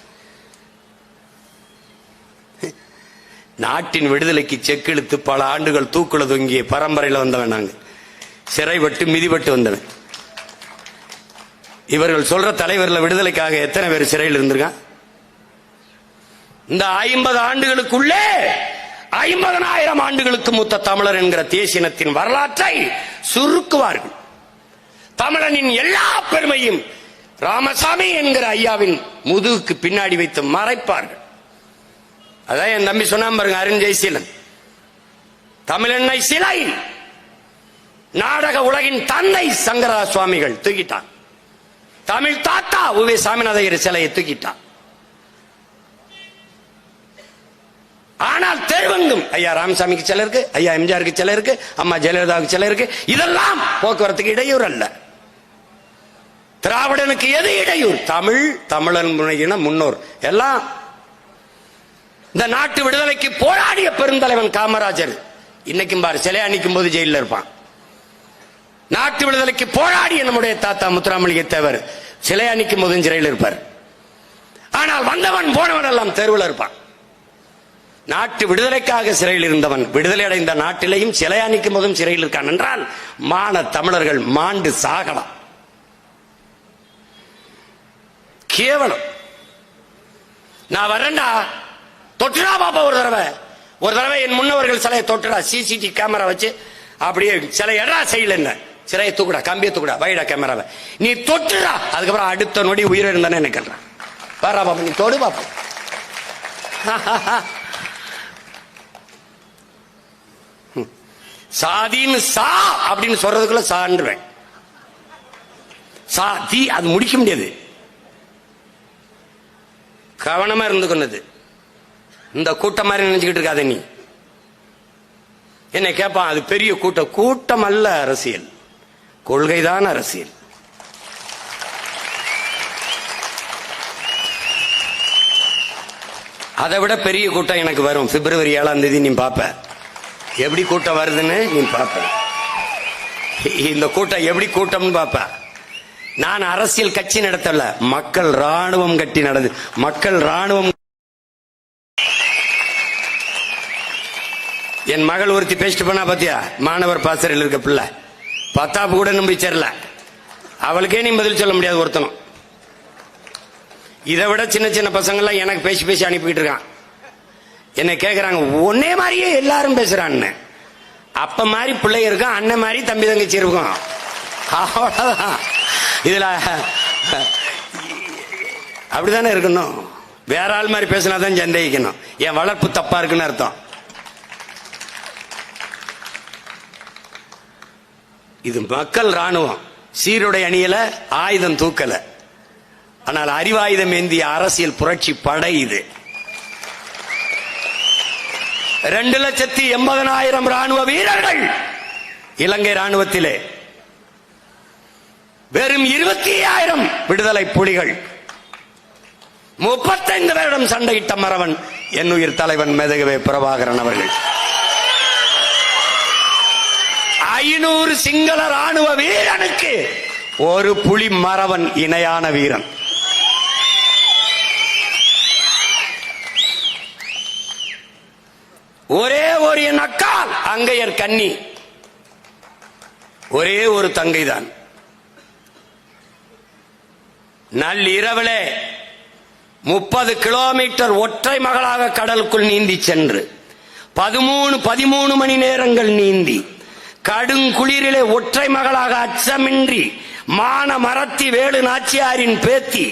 நாட்டின் விடுதலைக்கு செக்கெழுத்து பல ஆண்டுகள் தூக்குல தொங்கிய பரம்பரையில் வந்தவன் நாங்க. சிறைப்பட்டு மிதிப்பட்டு வந்தவன். இவர்கள் சொல்ற தலைவர்ல விடுதலைக்காக எத்தனை பேர் சிறையில் இருந்திருக்கான்? இந்த 50 ஆண்டுகளுக்குள்ளே 50,000 ஆண்டுகளுக்கு மூத்த தமிழர் என்கிற தேசியத்தின் வரலாற்றை சுருக்குவார்கள். தமிழனின் எல்லா பெருமையும் ராமசாமி என்கிற ஐயாவின் முதுகுக்கு பின்னாடி வைத்து மறைப்பார்கள். அதான் என் தம்பி சொன்னா பாருங்க, அருண் ஜெயசீலன். தமிழெண்ணை சிலை நாடக உலகின் தந்தை சங்கரா சுவாமிகள் தூக்கிட்டான். தமிழ் தாத்தா உவே சாமிநாதையர் சிலையை தூக்கிட்டான். ஆனால் தெருவெங்கும் ஐயா ராமசாமிக்கு சிலை இருக்கு, ஐயா எம்ஜிஆருக்கு சிலை இருக்கு, அம்மா ஜெயலலிதாவுக்கு சிலை இருக்கு. இதெல்லாம் போக்குவரத்துக்கு இடையூறு அல்ல. திராவிடனுக்கு எது இடையூறு? தமிழ், தமிழன் முன்னோர் எல்லாம். இந்த நாட்டு விடுதலைக்கு போராடிய பெருந்தலைவன் காமராஜர் இன்னைக்கும் பாரு சிலையா நிற்கும் போது ஜெயில இருப்பான். நாட்டு விடுதலைக்கு போராடிய நம்முடைய தாத்தா முத்துராமலிங்க தேவர் சிலையா நிற்கும் போதும் சிறையில் இருப்பார். ஆனால் வந்தவன் போனவன் எல்லாம் தெருவில் இருப்பான். நாட்டு விடுதலைக்காக சிறையில் இருந்தவன் விடுதலை அடைந்த நாட்டிலேயும் சிலையா நிற்கும் போதும் சிறையில் இருக்கான் என்றால் மான தமிழர்கள் மாண்டு சாகலாம். கேவலம். நான் வரேன்டா, தொட்டுடா பாப்பா. ஒரு தடவை என் முன்னவர்கள் சிலையை தொட்டுடா, சிசிடிவி கேமரா வச்சு அப்படியே சிலை எடா செய்யல, என்ன சிலையை தூக்குடா, கம்பியை தூக்குடா, வைடா கேமராவை, நீ தொட்டுடா. அதுக்கப்புறம் அடுத்த நொடி உயிர் இருந்தானே என்ன கேட்கிறான். பாரா பாப்பா, நீ தொடு பாப்பா. சாதின்னு சா அப்படின்னு சொல்றதுக்குள்ள சான்றுவேன். சாதி அது முடிக்க முடியாது. கவனமா இருந்துக்கொண்டது. இந்த கூட்டம் மாதிரி நினைச்சுக்கிட்டு இருக்காத நீ. என்ன கேட்பான், அது பெரிய கூட்டம். கூட்டம் அல்ல அரசியல், கொள்கைதான் அரசியல். அதை விட பெரிய கூட்டம் எனக்கு வரும். பிப்ரவரி 7ஆம் தேதி நீ பாப்ப எப்படி கூட்டம் வருதுன்னு. நீ பாப்ப இந்த கூட்டம் எப்படி கூட்டம்னு பாப்ப. நான் அரசியல் கட்சி நடத்தல, மக்கள் ராணுவம் கட்டி நடந்து. மக்கள் ராணுவம். என் மகள் ஒருத்தி பேசிட்டு போனா பாத்தியா, மாணவர் பாசறையில் இருக்க பிள்ளை, 10ஆம் கூட நம்பி சேரல. அவளுக்கே நீ பதில் சொல்ல முடியாது ஒருத்தனும். இதை விட சின்ன சின்ன பசங்கள்லாம் எனக்கு பேசி பேசி அனுப்பிட்டு இருக்கான். என்ன கேட்கறாங்க, ஒன்னே மாதிரியே எல்லாரும் பேசுறான்னு. அப்ப மாதிரி பிள்ளை இருக்கும், அண்ணன் மாதிரி தம்பி தங்கச்சி இருக்கும். அவ்வளவுதான். இதுல அப்படித்தானே இருக்கணும். வேற ஆள் மாதிரி பேசினாதான் சந்தேகிக்கணும். என் வளர்ப்பு தப்பா இருக்குன்னு அர்த்தம். இது மக்கள் ராணுவம். சீருடை அணியல, ஆயுதம் தூக்கல, ஆனால் அறிவாயுதம் ஏந்திய அரசியல் புரட்சி படை இது. 2,80,000 ராணுவ வீரர்கள் இலங்கை ராணுவத்திலே. வெறும் 25,000 விடுதலை புலிகள். 35 வருடம் சண்டையிட்ட மறவன் என்னுயிர் தலைவன் மெதகவே பிரபாகரன் அவர்கள். 500 சிங்கள ராணுவ வீரனுக்கு ஒரு புலி மறவன் இணையான வீரன். ஒரே ஒரு என் அக்கால் அங்கையர் கன்னி ஒரே ஒரு தங்கை தான். நள்ளிரவிலே 30 கிலோமீட்டர் ஒற்றை மகளாக கடலுக்குள் நீந்தி சென்று 13 மணி நேரங்கள் நீந்தி கடுங்குளிரிலே ஒற்றை மகளாக அச்சமின்றி மான மரத்தி வேலு நாச்சியாரின் பேத்தி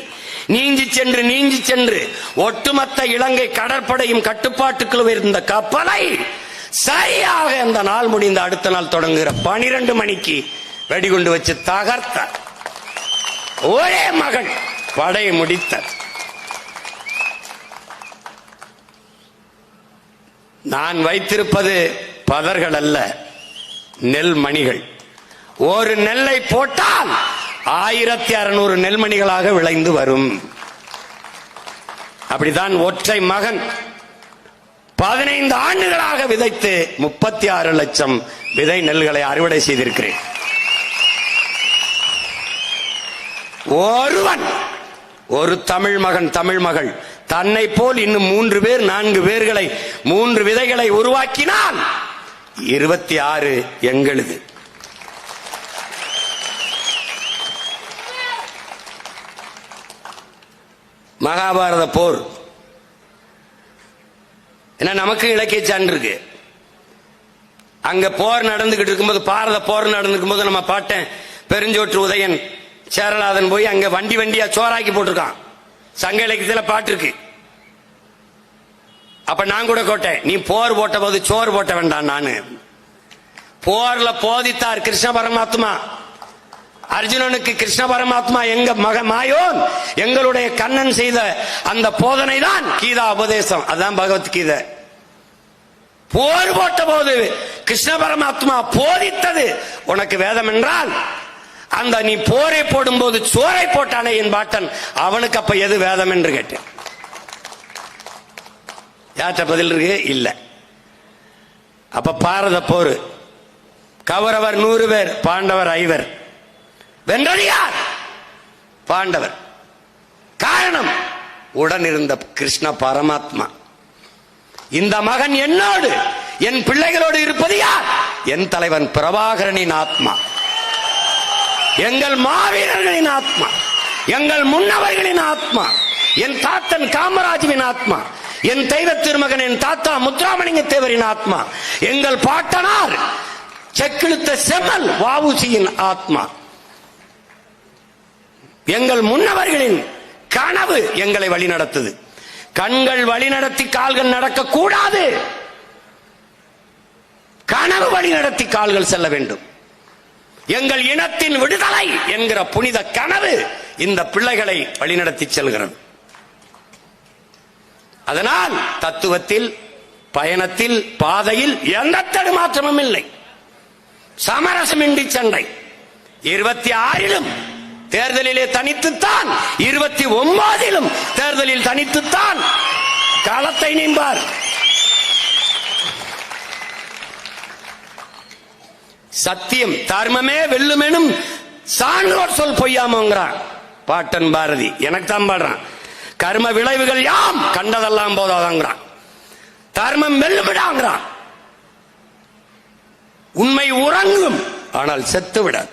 நீஞ்சி சென்று ஒட்டுமொத்த இலங்கை கடற்படையும் கட்டுப்பாட்டுக்குள் இருந்த கப்பலை சரியாக அந்த நாள் முடிந்த அடுத்த நாள் தொடங்குகிற 12 மணிக்கு வெடிகுண்டு வச்சு தகர்த்தார். ஒரே மகன் படையை முடித்தார். நான் வைத்திருப்பது பதர்கள் அல்ல, நெல் மணிகள். ஒரு நெல்லை போட்டால் 1600 நெல்மணிகளாக விளைந்து வரும். அப்படிதான் ஒற்றை மகன் 15 ஆண்டுகளாக விதைத்து 36 லட்சம் விதை நெல்களை அறுவடை செய்திருக்கிறேன். ஒருவன், ஒரு தமிழ் மகன் தமிழ் மகள் தன்னை போல் இன்னும் 3 பேர் 4 பேர்களை 3 விதைகளை உருவாக்கினால் 26 எங்களுது. மகாபாரத போர் என்ன, நமக்கு இலக்கிய சான்று இருக்கு. அங்க போர் நடந்துகிட்டு இருக்கும்போது, பாரத போர் நடந்துக்கும் போது நம்ம பாட்டேன் பெருஞ்சோற்று உதயன் சேரலாதன் போய் அங்க வண்டி வண்டியா சோறாக்கி போட்டிருக்கான். சங்க இலக்கியத்தில் பாட்டு இருக்கு. அப்ப நான் கூட கோட்டேன், நீ போர் போட்ட போது சோறு போட்ட வேண்டாம். நானு போர்ல போதித்தார் கிருஷ்ண பரமாத்மா அர்ஜுனனுக்கு. கிருஷ்ண பரமாத்மா எங்க மக மாயோன் எங்களுடைய கண்ணன் செய்த அந்த போதனை தான் கீதா உபதேசம். அதான் பகவத்கீதை. போர் போட்ட போது கிருஷ்ண பரமாத்மா போதித்தது உனக்கு வேதம் என்றால், அந்த நீ போரை போடும் போது சோரை போட்டானே என் பாட்டன், அவனுக்கு அப்ப எது வேதம் என்று கேட்டேன். யார்கிட்ட பதில் இருக்கு? இல்ல. அப்ப பாரத போர், கௌரவர் 100 பேர், பாண்டவர் 5. வென்றது யார்? பாண்டவர். காரணம், உடன் இருந்த கிருஷ்ண பரமாத்மா. இந்த மகன் என்னோடு என் பிள்ளைகளோடு இருப்பது யார்? என் தலைவன் பிரபாகரனின் ஆத்மா, எங்கள் மாவீரர்களின் ஆத்மா, எங்கள் முன்னவர்களின் ஆத்மா, என் தாத்தன் காமராஜுவின் ஆத்மா, என் தெய்வ திருமகன் என் தாத்தா முத்துராமலிங்க தேவரின் ஆத்மா, எங்கள் பாட்டனார் செக்கிழுத்த செம்மல் வஉசியின் ஆத்மா, எங்கள் முன்னவர்களின் கனவு எங்களை வழிநடத்துது. கண்கள் வழிநடத்தி கால்கள் நடக்க கூடாது, கனவு வழிநடத்தி கால்கள் செல்ல வேண்டும். எங்கள் இனத்தின் விடுதலை என்கிற புனித கனவு இந்த பிள்ளைகளை வழிநடத்தி செல்கிறது. அதனால் தத்துவத்தில், பயணத்தில், பாதையில் எந்த தடுமாற்றமும் இல்லை. சமரசமின்றி சண்டை. 26 தேர்தலிலே தனித்துத்தான், 29 தேர்தலில் தனித்துத்தான் களத்தை நின்பார். சத்தியம் தர்மமே வெல்லுமெனும் சான்றோர் சொல் பொய்யாமோங்கிறான் பாட்டன் பாரதி. எனக்கு தான் பாடுறான். கர்ம விளைவுகள் யாம் கண்டதெல்லாம் போதாதாங்கிறான். தர்மம் வெல்லுமிடாங்கிறான். உண்மை உறங்கும் ஆனால் செத்து விடாது.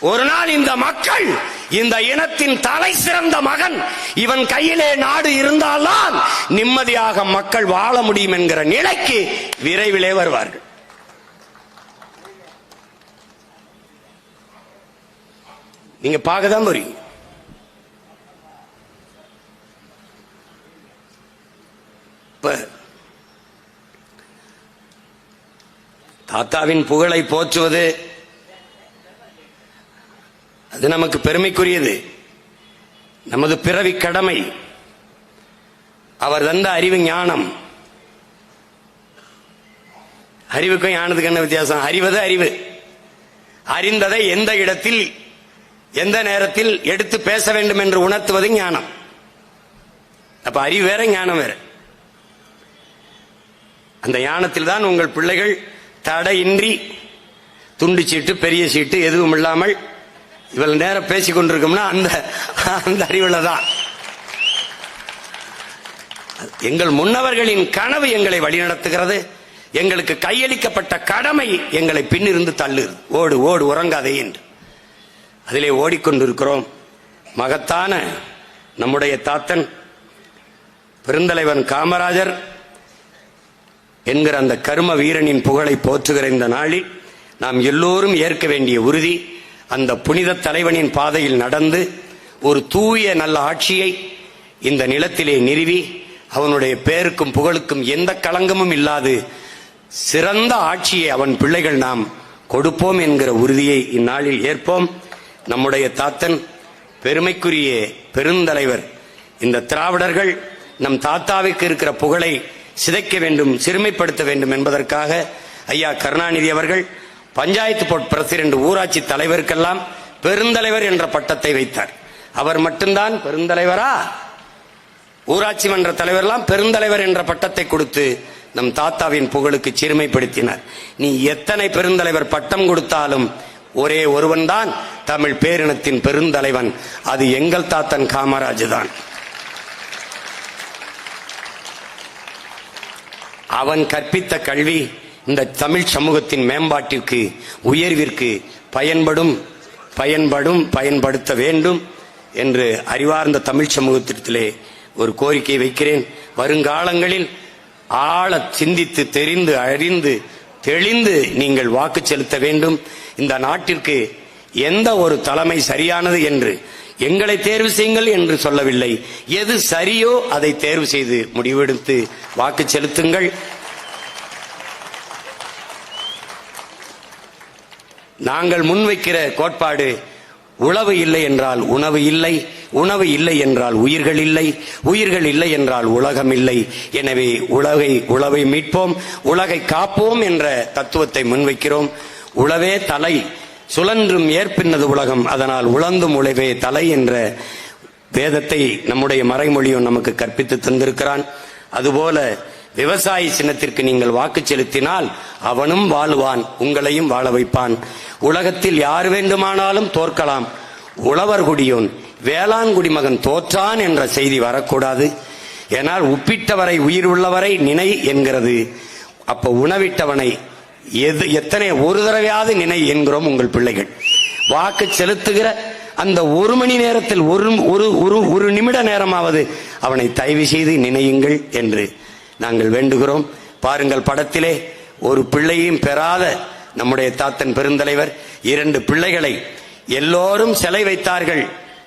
ஒரு நாள் இந்த மக்கள், இந்த இனத்தின் தலை சிறந்த மகன் இவன் கையிலே நாடு இருந்தால்தான் நிம்மதியாக மக்கள் வாழ முடியும் என்கிற நிலைக்கு விரைவிலே வருவார்கள். நீங்க பார்க்கதான் போறீங்க. தாத்தாவின் புகழை போற்றுவது அது நமக்கு பெருமைக்குரியது, நமது பிறவி கடமை. அவர் தந்த அறிவு ஞானம். அறிவுக்கும் ஞானத்துக்கு என்ன வித்தியாசம்? அறிவது அறிவு. அறிந்ததை எந்த இடத்தில் எந்த நேரத்தில் எடுத்து பேச வேண்டும் என்று உணர்த்துவது ஞானம். அப்ப அறிவு வேற, ஞானம் வேற. அந்த ஞானத்தில் தான் உங்கள் பிள்ளைகள் தடையின்றி துண்டு சீட்டு பெரிய சீட்டு எதுவும் இல்லாமல் இவ்வளவு நேரம் பேசிக் கொண்டிருக்கோம்னா அந்த அறிவுல தான். எங்கள் முன்னவர்களின் கனவு எங்களை வழிநடத்துகிறது. எங்களுக்கு கையளிக்கப்பட்ட கடமை எங்களை பின்னிருந்து தள்ளுது. ஓடு ஓடு உறங்காதே என்று அதிலே ஓடிக்கொண்டிருக்கிறோம். மகத்தான நம்முடைய தாத்தன் பெருந்தலைவன் காமராஜர் என்கிற அந்த கர்ம வீரனின் புகழை போற்றுகிற இந்த நாளில் நாம் எல்லோரும் ஏற்க வேண்டிய உறுதி, அந்த புனித தலைவனின் பாதையில் நடந்து ஒரு தூய நல்ல ஆட்சியை இந்த நிலத்திலே நிறுவி அவனுடைய பேருக்கும் புகழுக்கும் எந்த களங்கமும் இல்லாது சிறந்த ஆட்சியை அவன் பிள்ளைகள் நாம் கொடுப்போம் என்கிற உறுதியை இந்நாளில் ஏற்போம். நம்முடைய தாத்தன் பெருமைக்குரிய பெருந்தலைவர். இந்த திராவிடர்கள் நம் தாத்தாவுக்கு இருக்கிற புகழை சிதைக்க வேண்டும், சிறுமைப்படுத்த வேண்டும் என்பதற்காக ஐயா கருணாநிதி அவர்கள் பஞ்சாயத்து போர்ட் பிரசிடென்ட், ஊராட்சி தலைவருக்கெல்லாம் பெருந்தலைவர் என்ற பட்டத்தை வைத்தார். அவர் மட்டும்தான் பெருந்தலைவரா? ஊராட்சி மன்ற தலைவரெல்லாம் பெருந்தலைவர் என்ற பட்டத்தை கொடுத்து நம் தாத்தாவின் புகழுக்கு சிறுமைப்படுத்தினார். நீ எத்தனை பெருந்தலைவர் பட்டம் கொடுத்தாலும் ஒரே ஒருவன் தான் தமிழ் பேரினத்தின் பெருந்தலைவன், அது எங்கள் தாத்தன் காமராஜ் தான். அவன் கற்பித்த கல்வி இந்த தமிழ் சமூகத்தின் மேம்பாட்டிற்கு, உயர்விற்கு பயன்படுத்த வேண்டும் என்று அறிவார்ந்த தமிழ் சமூகத்திலே ஒரு கோரிக்கை வைக்கிறேன். வருங்காலங்களில் ஆழ சிந்தித்து தெரிந்து அறிந்து தெளிந்து நீங்கள் வாக்கு செலுத்த வேண்டும். இந்த நாட்டிற்கு எந்த ஒரு தலைமை சரியானது என்று எங்களை தேர்வு செய்யுங்கள் என்று சொல்லவில்லை. எது சரியோ அதை தேர்வு செய்து முடிவெடுத்து வாக்கு செலுத்துங்கள். நாங்கள் முன்வைக்கிற கோட்பாடு, உழவு இல்லை என்றால் உணவு இல்லை, உணவு இல்லை என்றால் உயிர்கள் இல்லை, உயிர்கள் இல்லை என்றால் உலகம் இல்லை. எனவே உழவை மீட்போம், உலகை காப்போம் என்ற தத்துவத்தை முன்வைக்கிறோம். உழவே தலை, சுழன்றும் ஏற்பின்னது உலகம், அதனால் உழந்தும் உழவே தலை என்ற வேதத்தை நம்முடைய மறைமொழியும் நமக்கு கற்பித்து தந்திருக்கிறான். அதுபோல விவசாயி சின்னத்திற்கு நீங்கள் வாக்கு செலுத்தினால் அவனும் வாழ்வான், உங்களையும் வாழ வைப்பான். உலகத்தில் யார் வேண்டுமானாலும் தோற்கலாம், உழவர் குடியோன் வேளாண் குடிமகன் தோற்றான் என்ற செய்தி வரக்கூடாது. ஏனால் உப்பிட்டவரை உயிர் உள்ளவரை நினை என்கிறது. அப்ப உணவிட்டவனை எத்தனை ஒரு தடவையாவது நினை என்கிறோம் உங்கள் பிள்ளைகள். வாக்கு செலுத்துகிற அந்த ஒரு மணி நேரத்தில் ஒரு நிமிட நேரமாவது அவனை தயவு செய்து நினையுங்கள் என்று நாங்கள் வேண்டுகிறோம். பாருங்கள், படத்திலே ஒரு பிள்ளையும் பெறாத நம்முடைய தாத்தன் பெருந்தலைவர் 2 பிள்ளைகளை எல்லோரும் சிலை வைத்தார்கள்.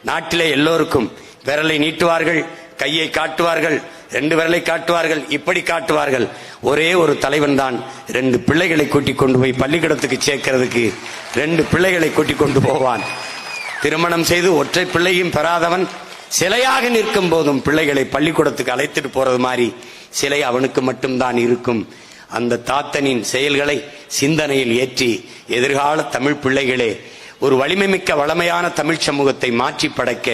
நாட்டிலே எல்லோருக்கும் விரலை நீட்டுவார்கள், கையை காட்டுவார்கள், 2 விரலை காட்டுவார்கள், இப்படி காட்டுவார்கள். ஒரே ஒரு தலைவன் தான் 2 பிள்ளைகளை கூட்டிக் கொண்டு போய் பள்ளிக்கூடத்துக்கு சேர்க்கிறதுக்கு 2 பிள்ளைகளை கூட்டிக் கொண்டு போவான். திருமணம் செய்து ஒற்றை பிள்ளையும் பெறாதவன் சிலையாக நிற்கும் போதும் பிள்ளைகளை பள்ளிக்கூடத்துக்கு அழைத்துட்டு போறது மாதிரி சிலை அவனுக்கு மட்டும்தான் இருக்கும். அந்த தாத்தனின் செயல்களை சிந்தனையில் ஏற்றி எதிர்கால தமிழ் பிள்ளைகளே ஒரு வலிமைமிக்க வளமையான தமிழ் சமூகத்தை மாற்றி படைக்க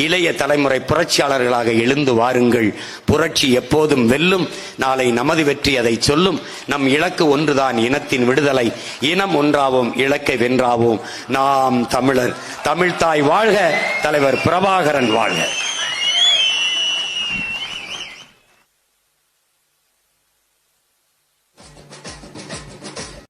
இளைய தலைமுறை புரட்சியாளர்களாக எழுந்து வாருங்கள். புரட்சி எப்போதும் வெல்லும். நாளை நமது வெற்றி அதை சொல்லும். நம் இலக்கு ஒன்றுதான், இனத்தின் விடுதலை. இனம் ஒன்றாவோம், இலக்கை வென்றாவோம். நாம் தமிழர். தமிழ்தாய் வாழ்க, தலைவர் பிரபாகரன் வாழ்க.